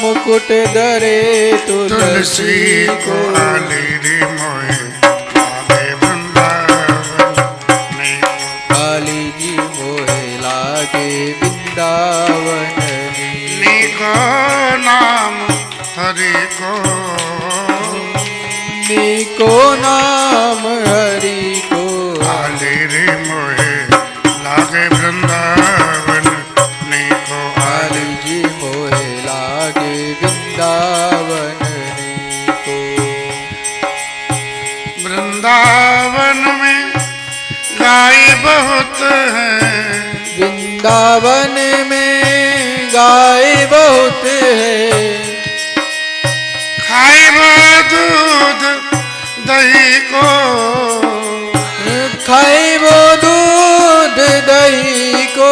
मुकुट धरे तुलसी को आले रे मोहे लागे वृंदावन ने को। काली जी मोहे लागे वृंदावन ने को नाम हरि को। निको नाम हरि को। आले रे मोहे लागे वृंदावन ने को। काली जी मोहे लागे वृंदावन को। वृंदावन में गाय बहुत है। वृंदावन में गाय बहुत है। खाए वो दूध दही को। खाए वो दूध दही को।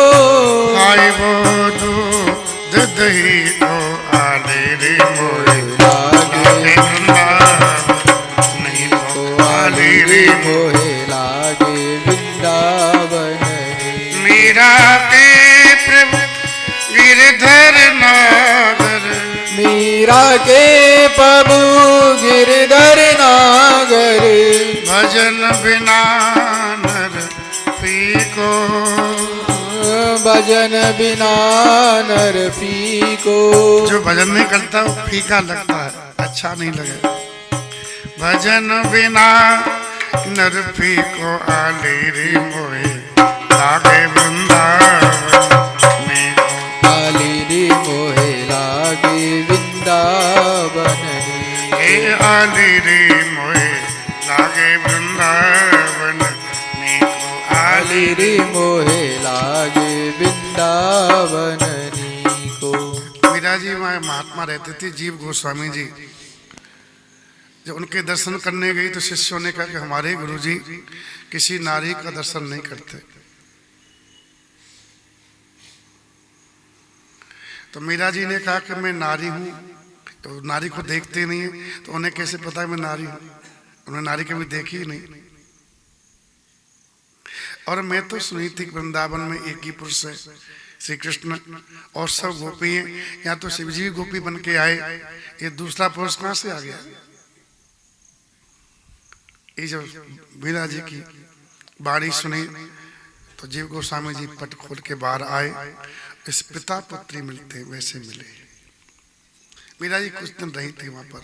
खाए वो दूध दही को। आले रे मोहे लागे वृंदावन नहीं को। आले रे मोहे लागे वृंदावन। मीरा के प्रभु गिरधर नागर। मीरा के प्रभु गिरधर नागर। भजन बिना नर फीको। भजन बिना नर फीको। जो भजन नहीं करता वो फीका लगता है, अच्छा नहीं लगे। भजन बिना नर फीको। आले रे मोहे लागे वृंदावन में को। काली रे मोहे लागे वृंदावन। ए आले रे मोहे लागे वृंदावन में को। आले काली रे मोहे लागे वृंदावन को। मीरा जी महात्मा रहते थे जीव गोस्वामी जी। जब उनके दर्शन करने गई तो शिष्यों ने कहा कि हमारे गुरुजी किसी नारी का दर्शन नहीं करते। तो मीरा जी ने कहा कि मैं नारी हूं, तो नारी को देखते नहीं है तो उन्हें कैसे पता है मैं नारी हूं? उन्हें नारी कभी देखी ही नहीं। और मैं तो सुनी थी वृंदावन में एक ही पुरुष है श्री कृष्ण और सब गोपी हैं। यहाँ तो शिव जी गोपी बन के आए, ये दूसरा पुरुष कहाँ से आ गया? ये जब मीरा जी की बाणी सुनी तो जीव गोस्वामी जी पट खोल के बाहर आए। इस पिता पुत्री मिलते वैसे मिले। मीरा जी कुछ दिन रही थी वहां पर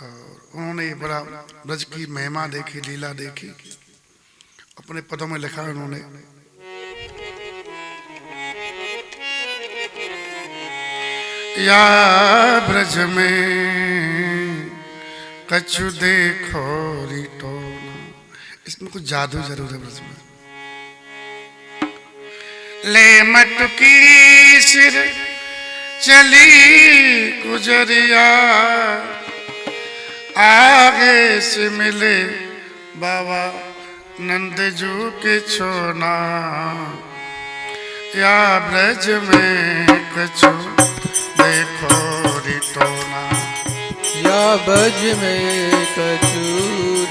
और उन्होंने ये बड़ा ब्रज की महिमा देखी, लीला देखी, अपने पदों में लिखा उन्होंने। या ब्रज में कछु देखो रिटोना। इसमें कुछ जादू जरूर है ब्रज में। ले मटकी सिर चली गुजरिया। आगे से मिले बाबा नंद जू के छोना। या ब्रज में कछु देखो रिटोना। या ब्रज में कछु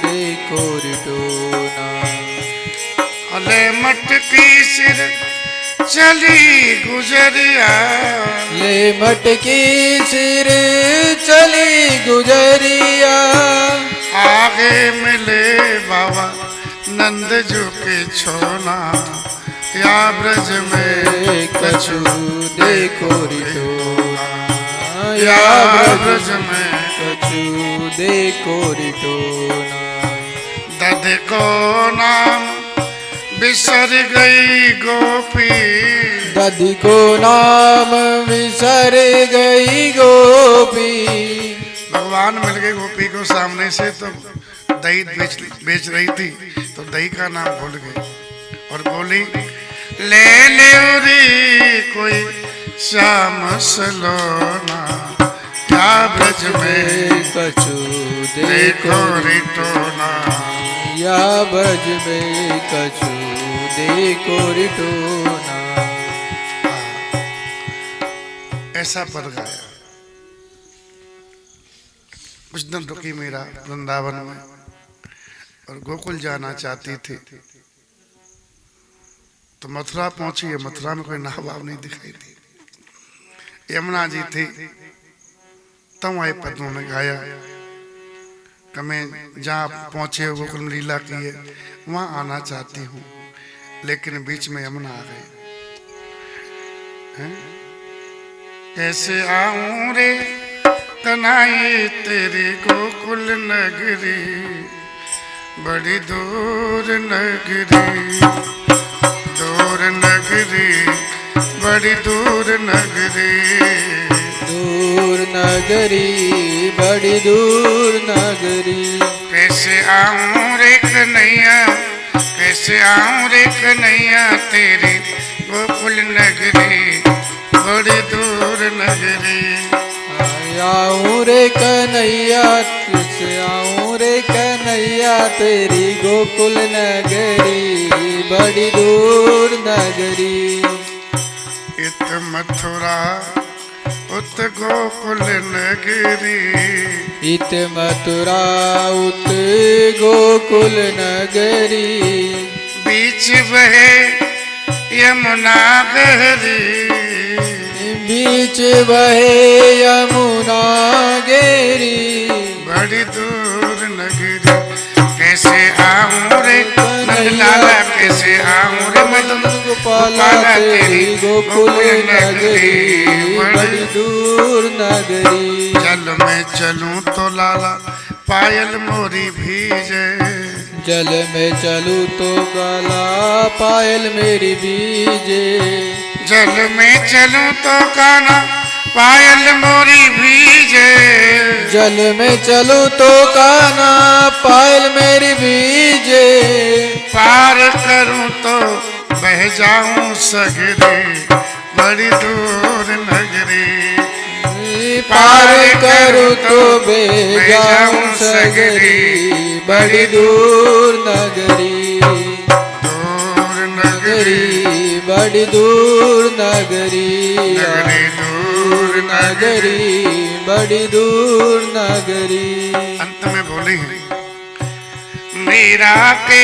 देखो रिटोना। ले मटकी सिर चली गुजरिया। ले मटकी सिर चली गुजरिया। आगे मिले बाबा नंद जू के छोना। या ब्रज में कछु देखो रिटोना। या ब्रज में कछु देखो रिटोना। दध को नाम बिसर गई गोपी। दधि को नाम बिसर गई गोपी। भगवान मिल गए गोपी को सामने से तो दही बेच रही थी तो दही का नाम भूल गई और बोली ले ले रे कोई श्याम सलोना क्या ब्रज में कछु देखो रिटोना या ब्रज में कछु देखो रिटोना। ऐसा पद गाया। कुछ दिन रुकी मीरा वृंदावन में और गोकुल जाना चाहती थी तो मथुरा पहुंची है। मथुरा में कोई नाव वाव नहीं दिखाई दी। यमुना जी थी तब आए पद्मों ने गाया कि मैं जहाँ पहुंचे हो गोकुल में लीला की है वहां आना चाहती हूँ लेकिन बीच में यमुना आ गई। कैसे आऊं रे कन्हैया तेरी गोकुल नगरी बड़ी दूर नगरी बड़ी दूर नगरी दूर नगरी बड़ी दूर नगरी। कैसे आऊं रे कन्हैया कैसे आऊं रे कन्हैया तेरी गोकुल नगरी बड़ी दूर नगरी। आऊं रे कन्हैया तुझसे आऊं रे कन्हैया तेरी गोकुल नगरी बड़ी दूर नगरी। इत मथुरा उत गोकुल नगरी इत मथुरा उत गोकुल नगरी। बीच बहे यमुना गहरी बीच बहे यमुना गेरी बड़ी दूर नगरी। कैसे आऊं रे नंदलाला कैसे आऊं रे मदन गोपाला तेरी गोकुल नगरी बड़ी दूर नगरी। जल में चलूं तो लाला पायल मोरी भीजे जल में चलूं तो गला पायल मेरी बीजे। जल में चलूं तो काना पायल मोरी भीजे जल में चलूं तो काना पायल मेरी बीजे। पार करूं तो बह जाऊं सगरी बड़ी दूर नगरी। पार करूं तो बह जाऊं सगरी बड़ी दूर नगरी। दूर नगरी बड़ी दूर नगरी दूर नगरी बड़ी दूर नगरी। अंत में बोली है मीरा के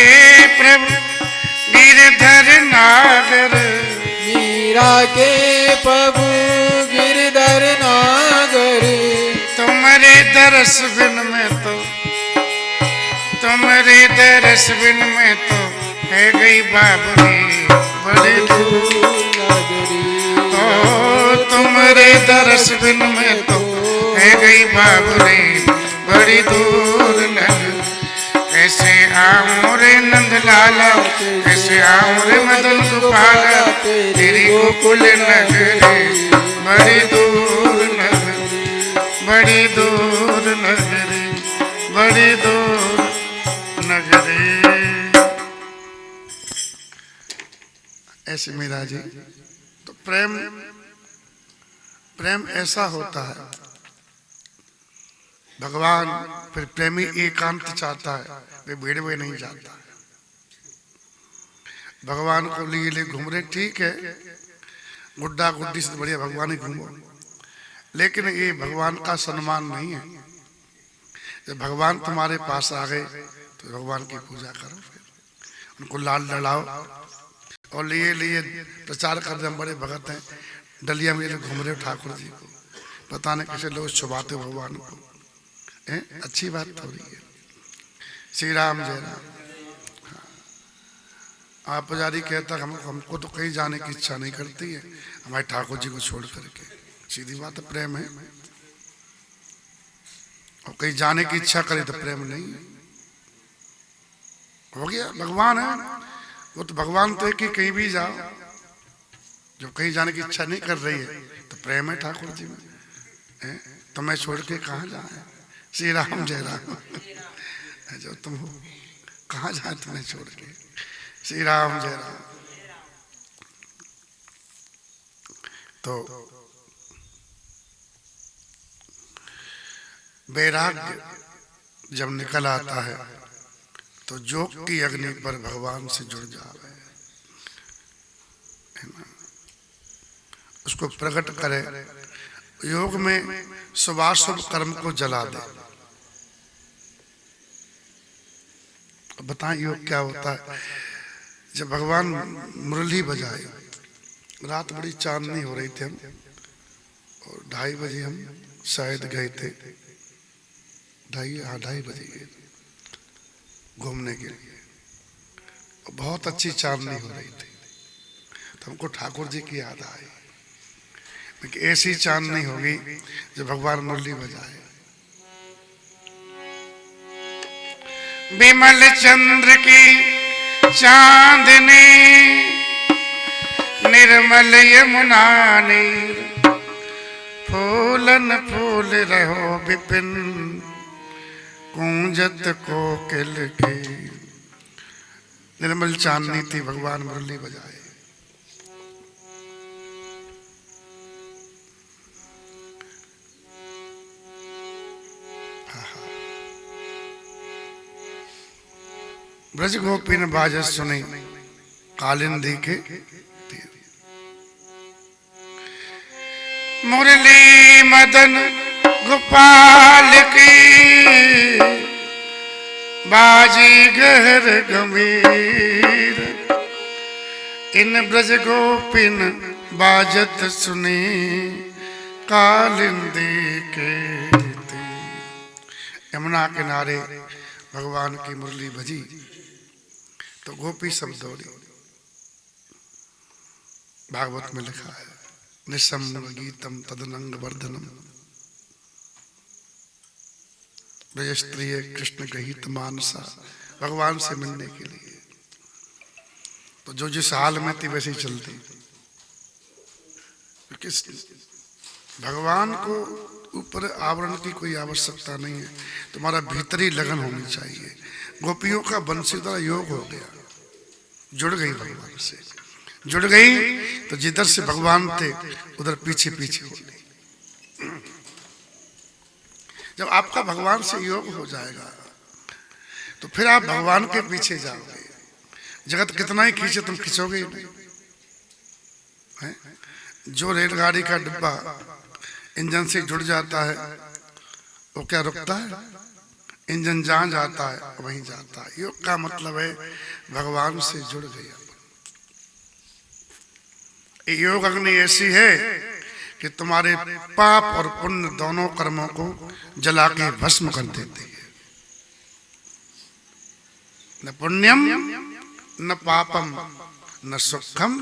प्रभु गिरधर नागर मीरा के प्रभु गिरधर नागर। तुम्हारे दरस बिन में तो तुम्हारे दरस बिन में तो है गई बाबरी बड़ी दूर नगरी। ओ तुम्हारे दरस बिन में तो है गई बाबरी बड़ी दूर नगरी। कैसे आऊं रे नंदलाला कैसे आऊं रे मदन गोपाला तेरी गोकुल नगरी बड़ी दूर नगरी बड़ी दूर नगरी बड़ी दूर नगरी। ऐसे मीरा जी तो प्रेम प्रेम ऐसा होता है। भगवान फिर प्रेमी एकांत चाहता है वे भीड़ में नहीं जाता। भगवान को लिए घूम रहे ठीक है गुड्डा गुड्डी से बढ़िया भगवान ही घूमो लेकिन ये भगवान का सम्मान नहीं है। जब भगवान तुम्हारे पास आ गए तो भगवान की पूजा करो फिर उनको लाल डलाओ और लिए लिए प्रचार कर रहे बड़े भगत हैं डलिया में घूम रहे ठाकुर जी को पता नहीं कैसे लोग छुपाते भगवान को। अच्छी बात थोड़ी है। श्री राम जय राम। आप पुजारी कहता हमको तो कहीं जाने की इच्छा नहीं करती है हमारे ठाकुर जी को छोड़ करके। सीधी बात प्रेम है और कहीं जाने की इच्छा करे तो प्रेम नहीं है। हो गया भगवान है वो तो भगवान तो है कि कहीं भी जाओ जब कहीं जाने की इच्छा नहीं कर रही है तो प्रेम है ठाकुर जी में। तो मैं छोड़ के कहाँ जाए। श्री राम जय राम। है जो तुम हो, कहाँ जाए तुम्हें छोड़ के। श्री राम जय राम। तो वैराग्य जब निकल आता है तो जोग की अग्नि पर भगवान से जुड़ जावे, है ना, उसको प्रकट करे। योग में शुभाशुभ कर्म को जला दे। बताएं योग क्या होता है? जब भगवान मुरली बजाए, रात बड़ी चांदनी हो रही थी, हम और 2:30 बजे हम शायद गए थे, 2:30 बजे गए घूमने के लिए। बहुत अच्छी चांदनी हो रही थी, तो हमको ठाकुर जी की याद आई कि ऐसी चांदनी होगी जब भगवान मुरली बजाए। विमल चंद्र की चांदनी, निर्मल यमुना नीर, फूलन फूल रहो विपिन, कूंजत कोकिल की। निर्मल चांदनी थी, भगवान मुरली बजाए। ब्रज गोपीन बाजत सुनी कालिंदी के तीर। मुरली मदन गोपाल की, बाजी गहर गंभीर, इन ब्रज गोपीन बाजत सुनी कालिंदी के तीर। यमुना किनारे भगवान की मुरली बजी तो गोपी सब दौड़ी। भागवत में लिखा है, निशम गीतम तदनंग वर्धनम, ब्रज स्त्रिय कृष्ण गीत मानसा। भगवान से मिलने के लिए तो जो जिस हाल में थी वैसे ही चलती। किस भगवान को ऊपर आवरण की कोई आवश्यकता नहीं है, तुम्हारा भीतरी लगन होनी चाहिए। गोपियों का बंसीधर योग हो गया, जुड़ गई भगवान से, जुड़ गई तो जिधर से भगवान थे उधर पीछे पीछे हो गई। जब आपका भगवान से योग हो जाएगा तो फिर आप भगवान के पीछे जाओगे। जगत कितना ही खींचे तुम खींचोगे ही नहीं, है? जो रेलगाड़ी का डिब्बा इंजन से जुड़ जाता है वो क्या रुकता है? इंजन जहां जाता है वहीं जाता है। योग का मतलब है भगवान से जुड़ गया। योग अग्नि ऐसी है कि तुम्हारे पाप और पुण्य दोनों कर्मों को जला के भस्म कर देती है। न पुण्यम न पापम न सुखम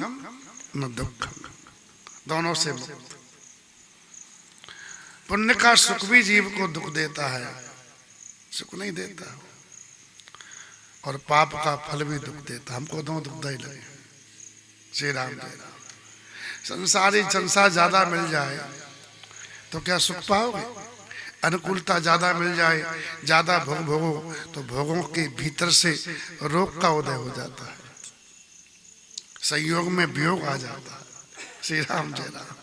न दुखम, दोनों से मुक्त। पुण्य का सुख भी जीव को दुख देता है, सुख नहीं देता, और पाप का फल भी दुख देता। हमको दोनों दुखदाई लगे। श्री राम जय राम। संसारी संसार ज्यादा मिल जाए तो क्या सुख पाओगे? अनुकूलता ज्यादा मिल जाए, ज्यादा भोग भोगो तो भोगों के भीतर से रोग का उदय हो जाता है, संयोग में वियोग आ जाता है। श्री राम जय राम।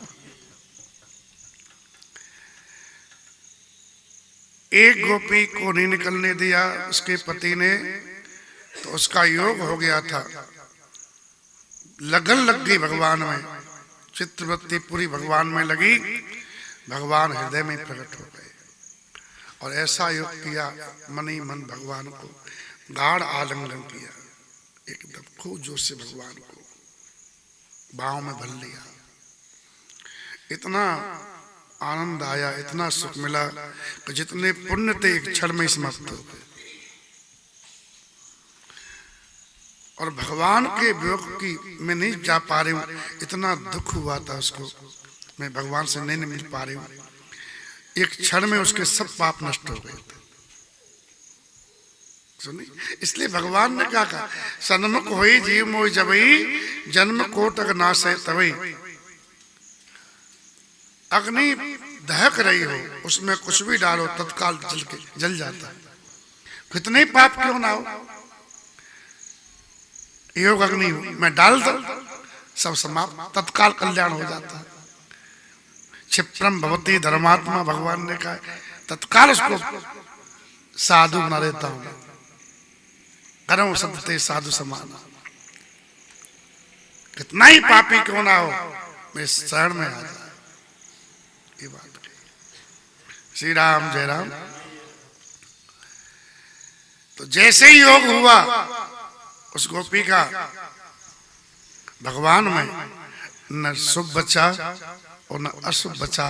एक गोपी को नहीं निकलने दिया उसके पति ने, तो उसका योग हो गया था। लगन लग गई भगवान में, चित्रवृत्ति पूरी भगवान में लगी। भगवान हृदय में प्रकट हो गए और ऐसा योग किया, मन ही मन भगवान को गाढ़ आलिंगन किया, एकदम खूब जोर से भगवान को बाहों में भर लिया। इतना आनंद आया, इतना सुख मिला कि जितने पुण्य थे एक क्षण में समाप्त हो गए। और भगवान के वियोग की मैं नहीं जा पा रही हूँ, इतना दुख हुआ था उसको, मैं भगवान से नहीं मिल पा रही हूँ। एक क्षण में उसके सब पाप नष्ट हो गए थे। सुनी, इसलिए भगवान ने क्या कहा, सन्मुख होई जीव मोहि जबई, जन्म कोटक नासै तबई। अग्नि दहक रही हो, उसमें कुछ भी डालो तत्काल जल जाता है। कितने ही पाप क्यों ना हो, योग अग्नि में डाल दो, सब समाप्त, तत्काल कल्याण हो जाता है। क्षिप्रम भवती धर्मात्मा, भगवान ने कहा, तत्काल उसको साधु बना देता हूं। कर्म सत्य साधु समान, कितना ही पापी क्यों ना हो, मैं शरण में आ जाए, ये बात। श्री राम जय राम। तो जैसे ही योग हुआ उस गोपी का भगवान में न शुभ बचा और न अशुभ बचा,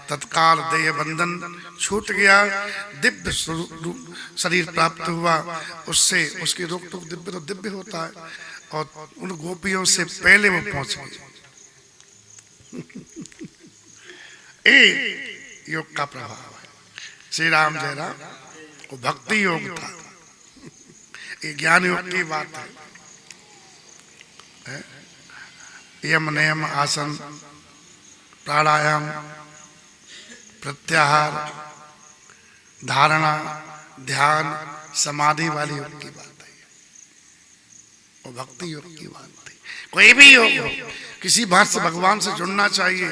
तत्काल देह बंधन छूट गया, दिव्य शरीर प्राप्त हुआ। उससे उसकी रोक टोक दिव्य तो दिव्य होता है, और उन गोपियों से पहले वो पहुंच गए। योग का प्रभाव है। श्री राम जय राम। वो भक्ति योग था, ये ज्ञान योग की बात है। यम नियम आसन प्राणायाम प्रत्याहार धारणा ध्यान समाधि वाली योग की बात है, वो भक्ति योग की बात थी। कोई भी योग हो, किसी बात से भगवान से जुड़ना चाहिए।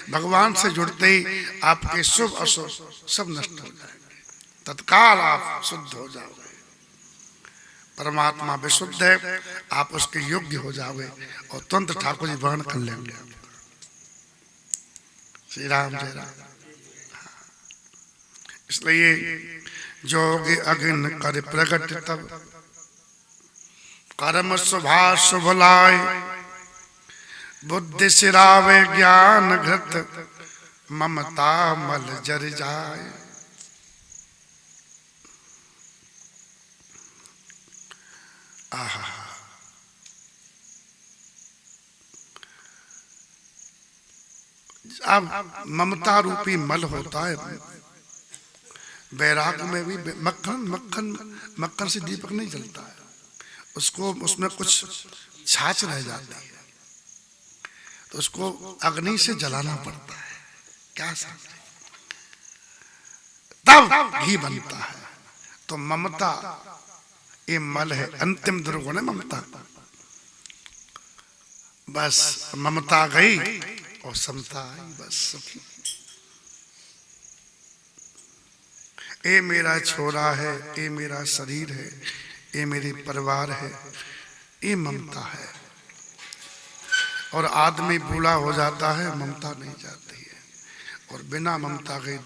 भगवान से जुड़ते ही आपके शुभ अशुभ सब नष्ट हो जाएंगे, तत्काल आप शुद्ध हो जाओगे। परमात्मा विशुद्ध है, आप उसके योग्य हो जाओगे और तुरंत ठाकुर जी वर्णन कर लेंगे। श्री राम जय राम। इसलिए जोग अग्नि कर प्रगट तब, कर्म शुभा शुभ लाए, बुद्धि सिरावे ज्ञान घृत, ममता मल जर जाए। आहा, अब ममता रूपी मल होता है। बैराग में भी मक्खन मक्खन मक्खन से दीपक नहीं जलता है, उसको उसमें कुछ छाछ रह जाती है, तो उसको अग्नि से जलाना पड़ता है। क्या समझे? तब घी बनता है। तो ममता ये मल है, अंतिम दुर्गुण है ममता। बस ममता गई और समता आई, बस सुखी। ये मेरा छोरा है, ये मेरा शरीर है, ये मेरी परिवार है, ये ममता है। और आदमी बूढ़ा हो जाता है, ममता नहीं जाती है। और बिना ममता के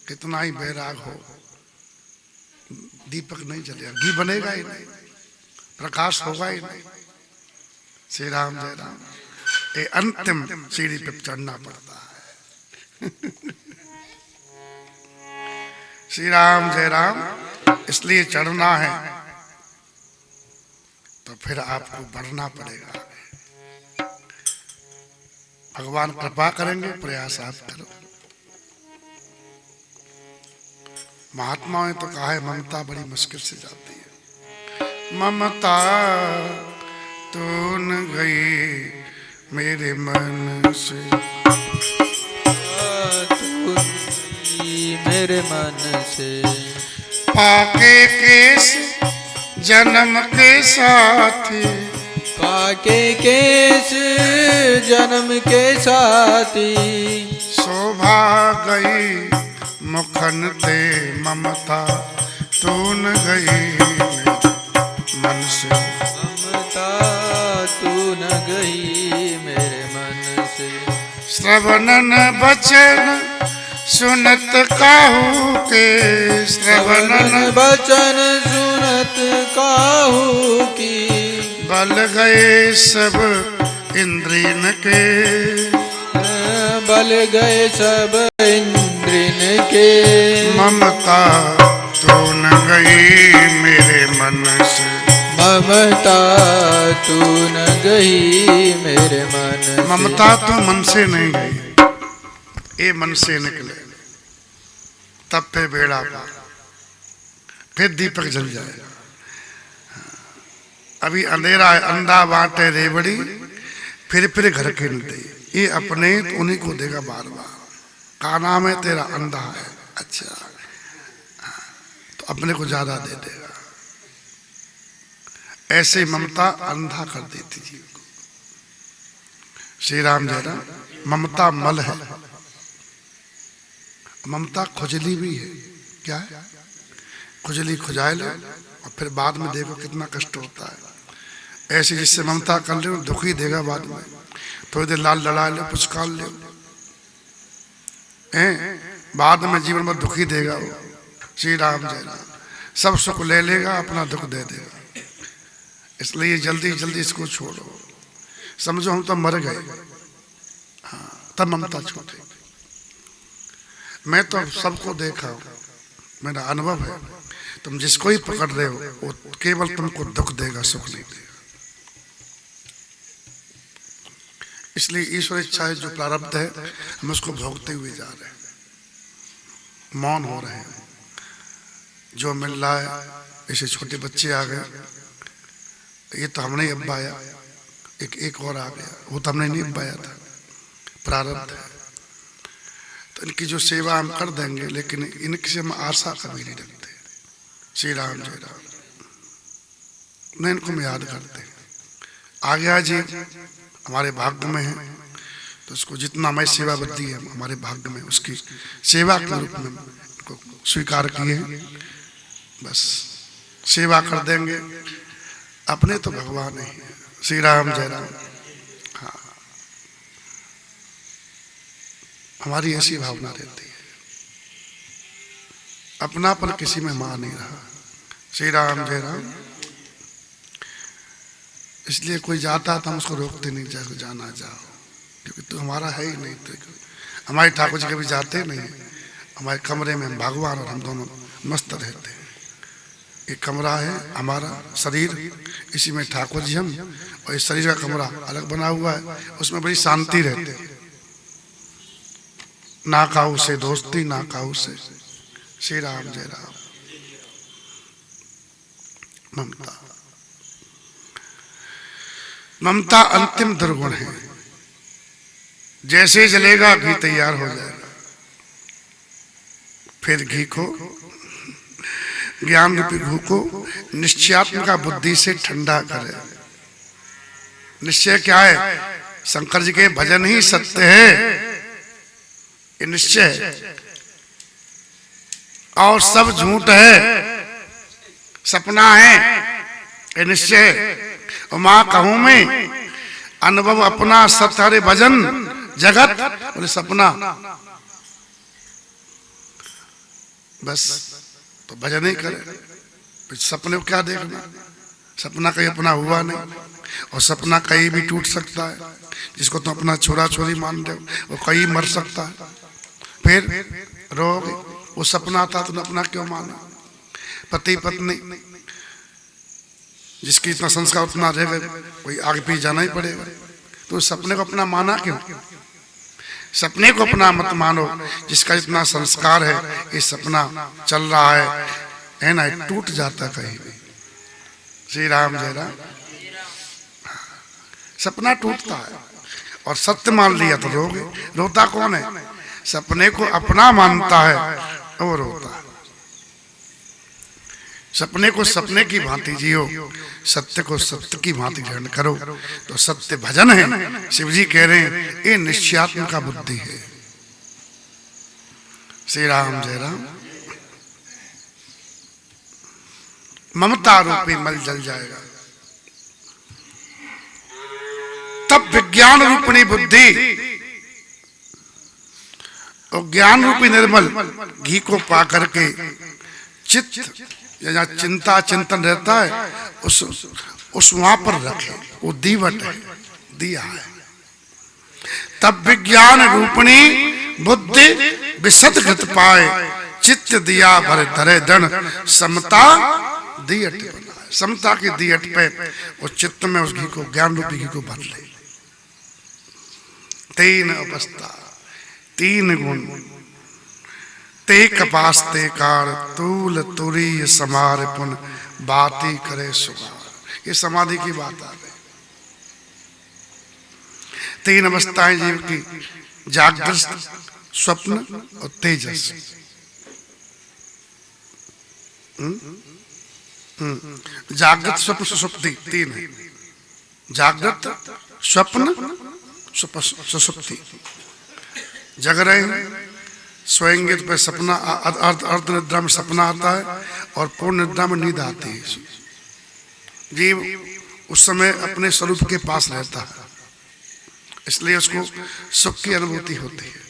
कितना ही बैराग हो, दीपक नहीं जलेगा, घी बनेगा ही नहीं, प्रकाश होगा ही नहीं। श्री राम जय राम। ये अंतिम सीढ़ी पे चढ़ना पड़ता है। श्री राम जय राम। इसलिए चढ़ना है तो फिर आपको बढ़ना पड़ेगा। भगवान कृपा करेंगे, प्रयास आप करो। महात्मा ने तो कहा है ममता बड़ी मुश्किल से जाती है। ममता तो न गई मेरे मन से, मेरे मन से, पाके केस जन्म के साथी, पाके केस जन्म के साथी, शोभा गई मुखन ते ममता तू न गई मेरे मन से, ममता तू न गई मेरे मन से। श्रवणन बचन सुनत काहू के, श्रवणन बचन सुनत काहू की, बल गए सब इंद्रियन के, बल गए सब इंद्रियन के। ममता तो न गई मेरे मन से, ममता तू न गई मेरे मन से। ममता तो मन से नहीं गई, ये मन से निकले तब पे बेड़ा पार, फिर दीपक जल जाएगा। अभी अंधेरा है, अंधा बाटे रेवड़ी, फिर घर के न दे। ये अपने तो उन्हीं को देगा बार बार। का नाम है तेरा? अंधा है। अच्छा, तो अपने को ज्यादा दे देगा। ऐसे ममता अंधा कर देती जीव को। श्री राम जय राम। ममता मल है, ममता खुजली भी है। क्या है? खुजली खुजाए ले और फिर बाद में देखो कितना कष्ट होता है। ऐसे जिससे ममता कर ले दुखी देगा बाद में। थोड़ी देर लाल लड़ा ले, पुचकार ले, बाद में जीवन में दुखी देगा वो। श्री राम जय राम। सब सुख ले लेगा, अपना दुख दे देगा। इसलिए जल्दी जल्दी इसको छोड़ो। समझो हम तो मर गए, हाँ, तब ममता छोड़े। मैं तो सबको देखा हूं, मेरा अनुभव है। तुम जिसको ही पकड़ रहे हो वो केवल तुमको दुख देगा, सुख नहीं देगा। इसलिए ईश्वर इच्छा है, जो प्रारब्ध है हम उसको भोगते हुए जा रहे हैं, मौन हो रहे हैं। जो मिल रहा है, ऐसे छोटे बच्चे आ गए, ये तो हमने अब पाया, एक और आ गया, वो तो हमने नहीं पाया था, प्रारब्ध है। तो इनकी जो सेवा हम कर देंगे, लेकिन इनकी से हम आशा कभी नहीं रखते। श्री राम जय राम। न इनको हम याद करते। आ गया जी, हमारे भाग्य में है, तो उसको जितना मैं सेवा बद्धी है हमारे भाग्य में, उसकी सेवा के रूप में इनको स्वीकार किए, बस सेवा कर देंगे। अपने तो भगवान है। श्री राम जय राम। हाँ, हमारी ऐसी भावना रहती है, अपनापन किसी में मान नहीं रहा। श्री राम जय राम। इसलिए कोई जाता था हम उसको रोकते नहीं, जाओ जाना जाओ, क्योंकि तू हमारा है ही नहीं। तो हमारे ठाकुर जी कभी जाते नहीं, हमारे कमरे में भगवान और हम दोनों मस्त रहते हैं। एक कमरा है हमारा शरीर, इसी में ठाकुर जी हम, और इस शरीर का कमरा अलग बना हुआ है, उसमें बड़ी शांति रहती है। ना काऊ से दोस्ती, ना काऊ से। श्री राम जय राम। ममता, ममता अंतिम दुर्गुण है। जैसे जलेगा घी तैयार हो जाएगा। फिर घी को, ज्ञान रूपी घी को निश्चयात्मक बुद्धि से ठंडा करे। निश्चय क्या है? शंकर जी के भजन ही सत्य है, ये निश्चय। और सब झूठ है, सपना है, ये निश्चय। और मां कहूं मैं अनुभव अपना सत्य हरे भजन जगत, बोले सपना। बस तो भजन ही करे। सपने को क्या देखना? सपना कहीं अपना हुआ नहीं, और सपना कहीं भी टूट सकता है। जिसको तुम अपना छोरा छोरी मान दो वो कहीं मर सकता है, फिर रोगे। वो सपना था, तुमने अपना क्यों माना? पति पत्नी, जिसकी इतना संस्कार उतना रहेगा, कोई आगे पीछे जाना ही पड़ेगा। तो सपने को अपना माना क्यों? सपने को अपना मत मानो। जिसका इतना संस्कार है, ये सपना चल रहा है ना, टूट जाता कहीं भी। श्री राम जय राम। सपना टूटता है, और सत्य मान लिया तो रोगे। रोता कौन है? सपने को अपना मानता है वो रोता है। सपने को सपने की भांति जियो, सत्य को सत्य की भांति ग्रहण करो, तो सत्य भजन है। शिव जी कह रहे हैं ये निश्चयात्म का बुद्धि है। श्री राम जय राम। ममता रूपी मल जल जाएगा, तब विज्ञान रूपणी बुद्धि और ज्ञान रूपी निर्मल घी को पा करके चित्त या चिंता चिंतन रहता है, उस वहां पर रखे। वो दीवट है, दिया है। तब विज्ञान रूपणी बुद्धि विशद कृत पाए, चित्त दिया भर धरे दृढ़, समता दियट बनाए। समता की दियट पे उस चित्त में उस घी को, ज्ञान रूपी घी को भर ले। तीन अवस्था, तीन गुण, ते कपास ते कार, तूल तुरी समार पुन, बाती करे सुगार। ये समाधि की बात आ गई। तीन अवस्थाएं जीव की, जागृत, स्वप्न और तेजस। जागृत स्वप्न सुषुप्ति तीन है। जागृत स्वप्न सुषुप्ति। जग रहे हैं स्वयं पे सपना, अर्ध निद्रा में सपना आता है और पूर्ण निद्रा में नींद आती है। जीव उस समय अपने स्वरूप के पास रहता है, इसलिए उसको सुख की अनुभूति होती है।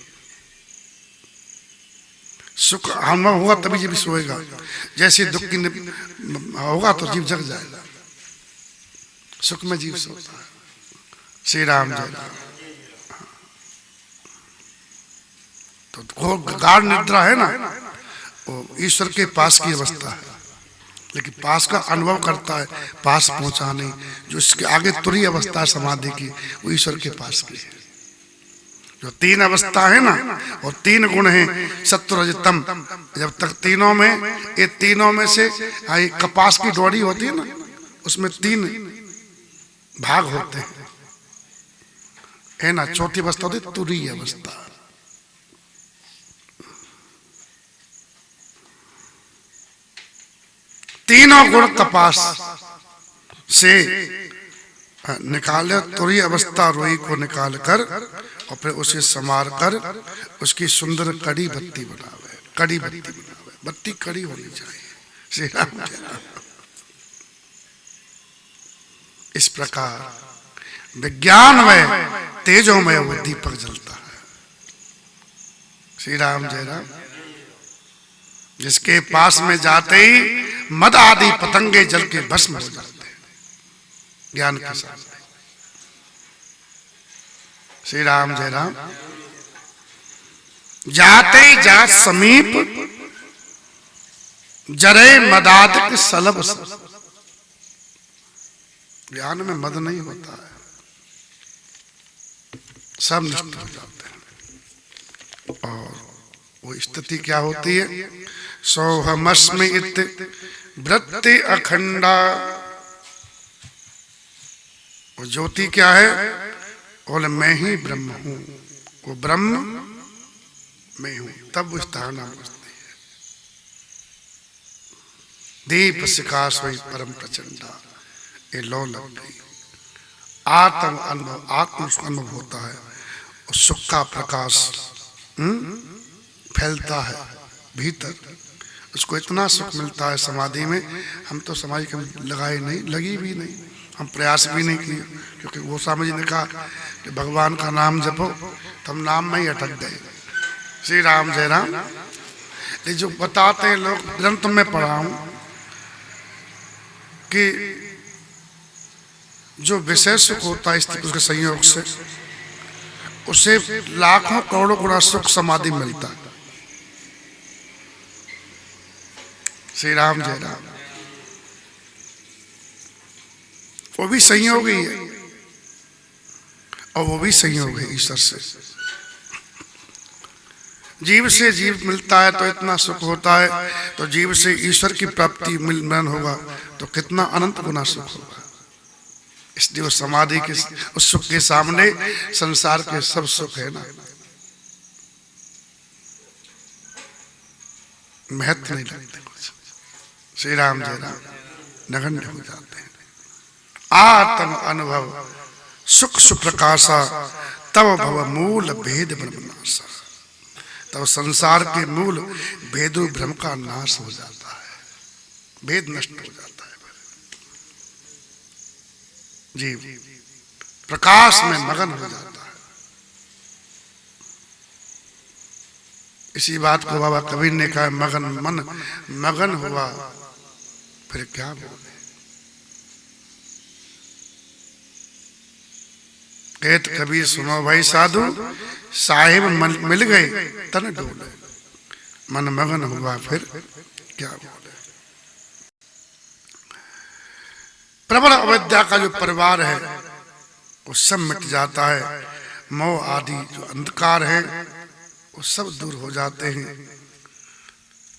सुख अनुभव होगा तभी जीव सोएगा, जैसे दुख की होगा तो जीव जग जाएगा। सुख में जीव सोता है। श्री राम जय राम। तो गाढ़ निद्रा है ना, वो ईश्वर के पास की अवस्था है, लेकिन पास का अनुभव करता है, पास पहुंचा नहीं। जो इसके आगे तुरी अवस्था है समाधि की, वो ईश्वर के पास की है। जो तीन अवस्था है ना, और तीन गुण हैं सत्व रज तम। जब तक तीनों में, ये तीनों में से कपास की डोरी होती है ना, उसमें तीन भाग होते हैं, है ना। चौथी अवस्था होती है तुरी अवस्था। तीनों गुण कपास से निकाले, तुरी अवस्था रोई को निकाल कर और फिर उसे संवार कर उसकी सुंदर कड़ी बत्ती बनावे। कड़ी बत्ती बनावे, बत्ती कड़ी होनी चाहिए। श्री राम जय राम। इस प्रकार विज्ञानमय तेजोमय वो दीपक जलता है। श्री राम जय राम। जिसके पास में जाते ही मद आदि पतंगे जल के भस्म हो जाते हैं ज्ञान के साथ। श्री राम जय राम। जाते ही जात समीप जरे मदादक सलब। ज्ञान में मद नहीं होता है, सब नष्ट हो जाते हैं। और वो स्थिति क्या होती है? सोहमस्मि इत वृत्ति अखंडा। वो ज्योति क्या है? बोले मैं ही ब्रह्म हूं, वो ब्रह्म मैं हूं। तब उस धारणा बसती है। दीप सिकाश हुई परम प्रचंडा, ये लो लग गई। आत्म अनुभव, आत्म अनुभव होता है, और सुख का प्रकाश फैलता है भीतर। उसको इतना सुख मिलता है समाधि में। हम तो समाधि कभी लगाए नहीं, लगी भी नहीं, हम प्रयास भी नहीं किए, क्योंकि वो स्वामी जी ने कहा कि भगवान का नाम जपो, तो हम नाम में ही अटक गए। श्री राम जय राम। ये जो बताते हैं लोग, ग्रंथ में पढ़ा हूं कि जो विषय सुख होता है स्त्री पुरुष के संयोग से, उसे लाखों करोड़ों गुना सुख समाधि मिलता है। श्री राम जय राम। वो भी संयोग ही है, और वो भी संयोग है ईश्वर से। जीव से जीव मिलता है तो इतना सुख होता है, तो जीव से ईश्वर की प्राप्ति मिलन होगा तो कितना अनंत गुना सुख होगा। इसलिए उस समाधि के उस सुख के सामने संसार के सब सुख है ना, महत्व नहीं लगते कुछ। श्री राम जय राम। नगण्य हो जाते हैं। आत्म अनुभव सुख सुप्रकाशा, तब भव मूल भेद ब्रह्मनाशा। तब संसार के मूल भेदो भ्रम का नाश हो जाता है, भेद नष्ट हो जाता है। जीव प्रकाश में मगन हो जाता है। इसी बात को बाबा कबीर ने कहा, मगन मन मगन हुआ फिर क्या बोले। कहत कबीर सुनो भाई साधु, साहिब मिल गए तन डोले। मन मगन हुआ फिर क्या बोले। प्रबल अविद्या का जो परिवार है वो सब मिट जाता है। मोह आदि जो अंधकार है वो सब दूर हो जाते हैं।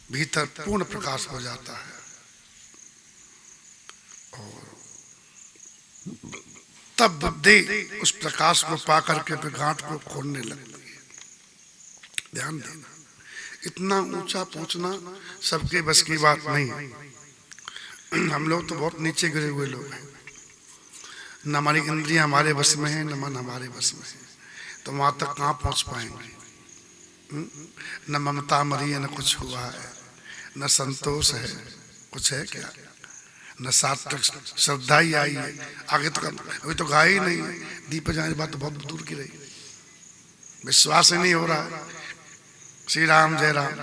भीतर पूर्ण प्रकाश हो जाता है। और तब बुद्धि उस प्रकाश को पाकर के फिर गांठ को खोलने लगती है। ध्यान देना, इतना ऊंचा पहुंचना सबके बस की बात नहीं है। हम लोग तो बहुत नीचे गिरे हुए लोग हैं, न हमारी इंद्रियां हमारे बस में है, न मन हमारे बस में है, तो वहां तक कहाँ पहुंच पाएंगे। न ममता मरी है, न कुछ हुआ है, न संतोष है, कुछ है क्या, न सात्विक श्रद्धा ही आई है। आगे तो अभी तो गाय ही नहीं है, दीप जाने की बात तो बहुत दूर की रही, विश्वास ही नहीं हो रहा है। श्री राम जय राम।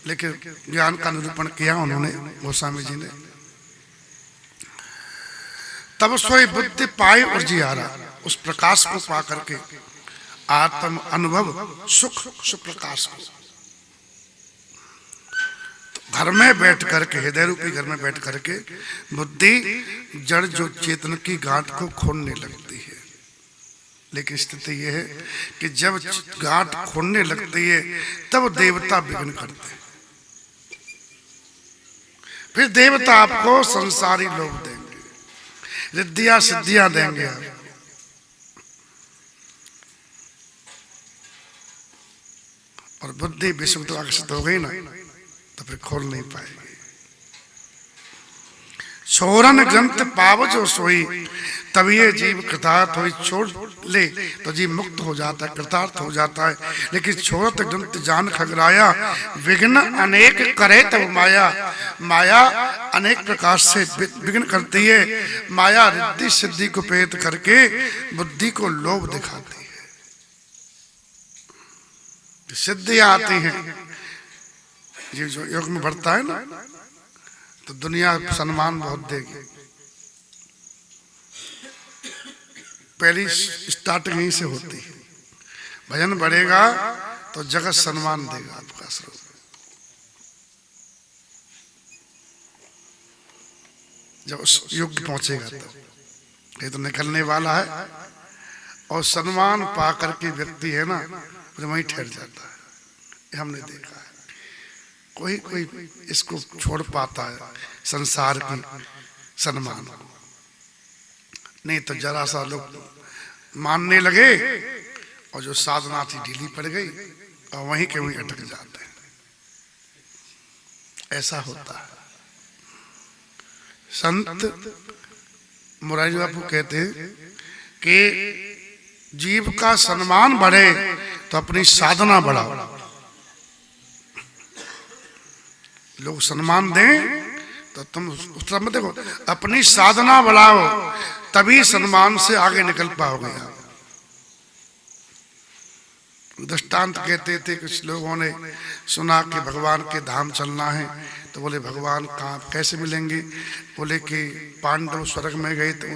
लेकिन ज्ञान का निरूपण किया उन्होंने, गोस्वामी जी ने। तब सोई बुद्धि पाए और जियारा, उस प्रकाश को पा करके आत्म अनुभव सुख सुप्रकाश को घर में बैठ करके, हृदय रूपी घर में बैठ करके बुद्धि जड़ जो चेतन की गांठ को खोलने लगती है। लेकिन स्थिति यह है कि जब गांठ खोलने लगती है तब देवता विघ्न करते हैं। फिर देवता आपको संसारी लोग देंगे, रिद्धियां सिद्धियां देंगे आपको। और बुद्धि विषुक्त आकर्षित हो गई ना, तो फिर खोल नहीं पाएगी। छोरन ग्रंथ पाव जो सोई, तभी ये जीव कृतार्थ हो। छोड़ ले तो जीव मुक्त हो जाता है, कृतार्थ हो जाता है। लेकिन छोड़त ग्रंथ जान खगराया, विघ्न अनेक करे तब माया। माया अनेक प्रकार से विघ्न करती है। माया रिद्धि सिद्धि को प्रेत करके बुद्धि को लोभ दिखाती है। सिद्धियां आती हैं, जीव जो योग में बढ़ता है ना, तो दुनिया सम्मान बहुत देगी। पहली स्टार्टिंग यहीं से होती है। भजन बढ़ेगा तो जगत सम्मान देगा आपका स्वरूप। जब उस युग पहुंचेगा तो ये तो निकलने वाला है। और सम्मान पा करके व्यक्ति है ना, वहीं ठहर जाता है। ये हमने देखा है। कोई कोई इसको छोड़ पाता है, संसार की सम्मान को। नहीं तो जरा सा लोग मानने लगे और जो साधना थी ढीली पड़ गई और वहीं के वहीं अटक जाते हैं। ऐसा होता है। संत मुरारी बापू कहते हैं कि जीव का सम्मान बढ़े तो अपनी साधना बढ़ाओ। लोग सम्मान दें तो तुम उस तरह मत देखो, अपनी साधना बढ़ाओ, तभी सम्मान से आगे निकल पाओगे आप। दृष्टांत कहते थे, कुछ लोगों ने सुना कि भगवान के धाम चलना है, तो बोले भगवान कहाँ कैसे मिलेंगे? बोले कि पांडव स्वर्ग में गए तो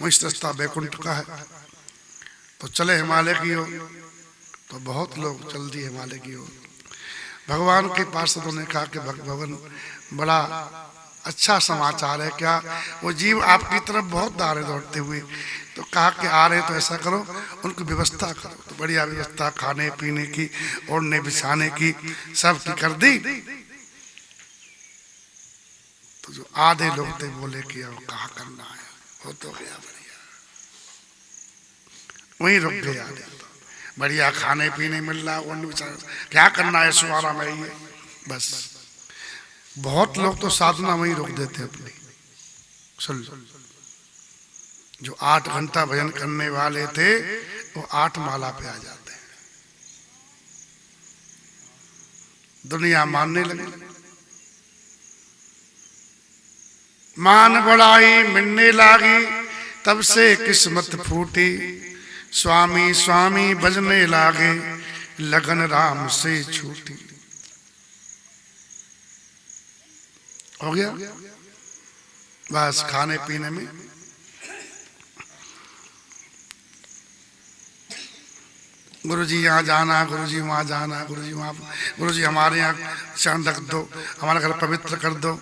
वही रास्ता बैकुंठ का है, तो चले हिमालय की ओर। तो बहुत लोग चल दिए हिमालय की ओर। भगवान के पास उन्होंने कहा कि भगवान बड़ा अच्छा समाचार है क्या? वो जीव आपकी तरफ बहुत आ रहे दौड़ते हुए, तो कहा कि आ रहे तो ऐसा करो, उनकी व्यवस्था करो। तो बढ़िया व्यवस्था खाने पीने की, ओढ़ने बिछाने की, सब की कर दी। तो जो आधे लोग थे बोले कि अब कहा करना है, हो तो गया बढ़िया, वहीं रुक गए। आधे बढ़िया खाने पीने मिल रहा, ओढ़ने बिछाने, क्या करना है, सुहारा में ही है बस। बहुत लोग तो साधना वहीं रोक देते अपनी। सुन, जो 8 घंटा भजन करने वाले थे वो 8 माला पे आ जाते हैं। दुनिया मानने लगी, मान बढ़ाई मिलने लागी, तब से किस्मत फूटी। स्वामी स्वामी बजने लागे, लगन राम से छूटी। हो गया बस। खाने पीने में गुरुजी यहाँ जाना, गुरुजी वहाँ जाना, गुरुजी वहाँ, गुरुजी हमारे यहाँ चांद रख दो, हमारा घर पवित्र कर दो।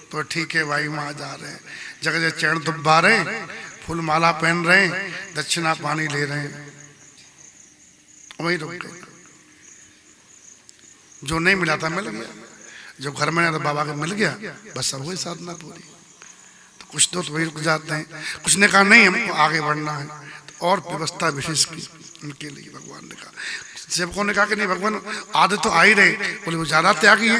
तो ठीक है भाई, वहाँ जा रहे हैं, जगह जगह चरण दुब्बा रहे, फूल माला पहन रहे हैं, दक्षिणा पानी ले रहे हैं, वही रुक गए। जो नहीं मिला था मिल गया, जो घर में तो बाबा के मिल गया, बस सब वही साधना पूरी। तो कुछ तो वही रुक जाते हैं, कुछ ने कहा नहीं हमको आगे बढ़ना है, तो और व्यवस्था विशेष की उनके लिए भगवान ने कहा। सेवकों ने कहा कि नहीं भगवान आधे तो आ ही रहे, बोले वो ज्यादा त्यागी है,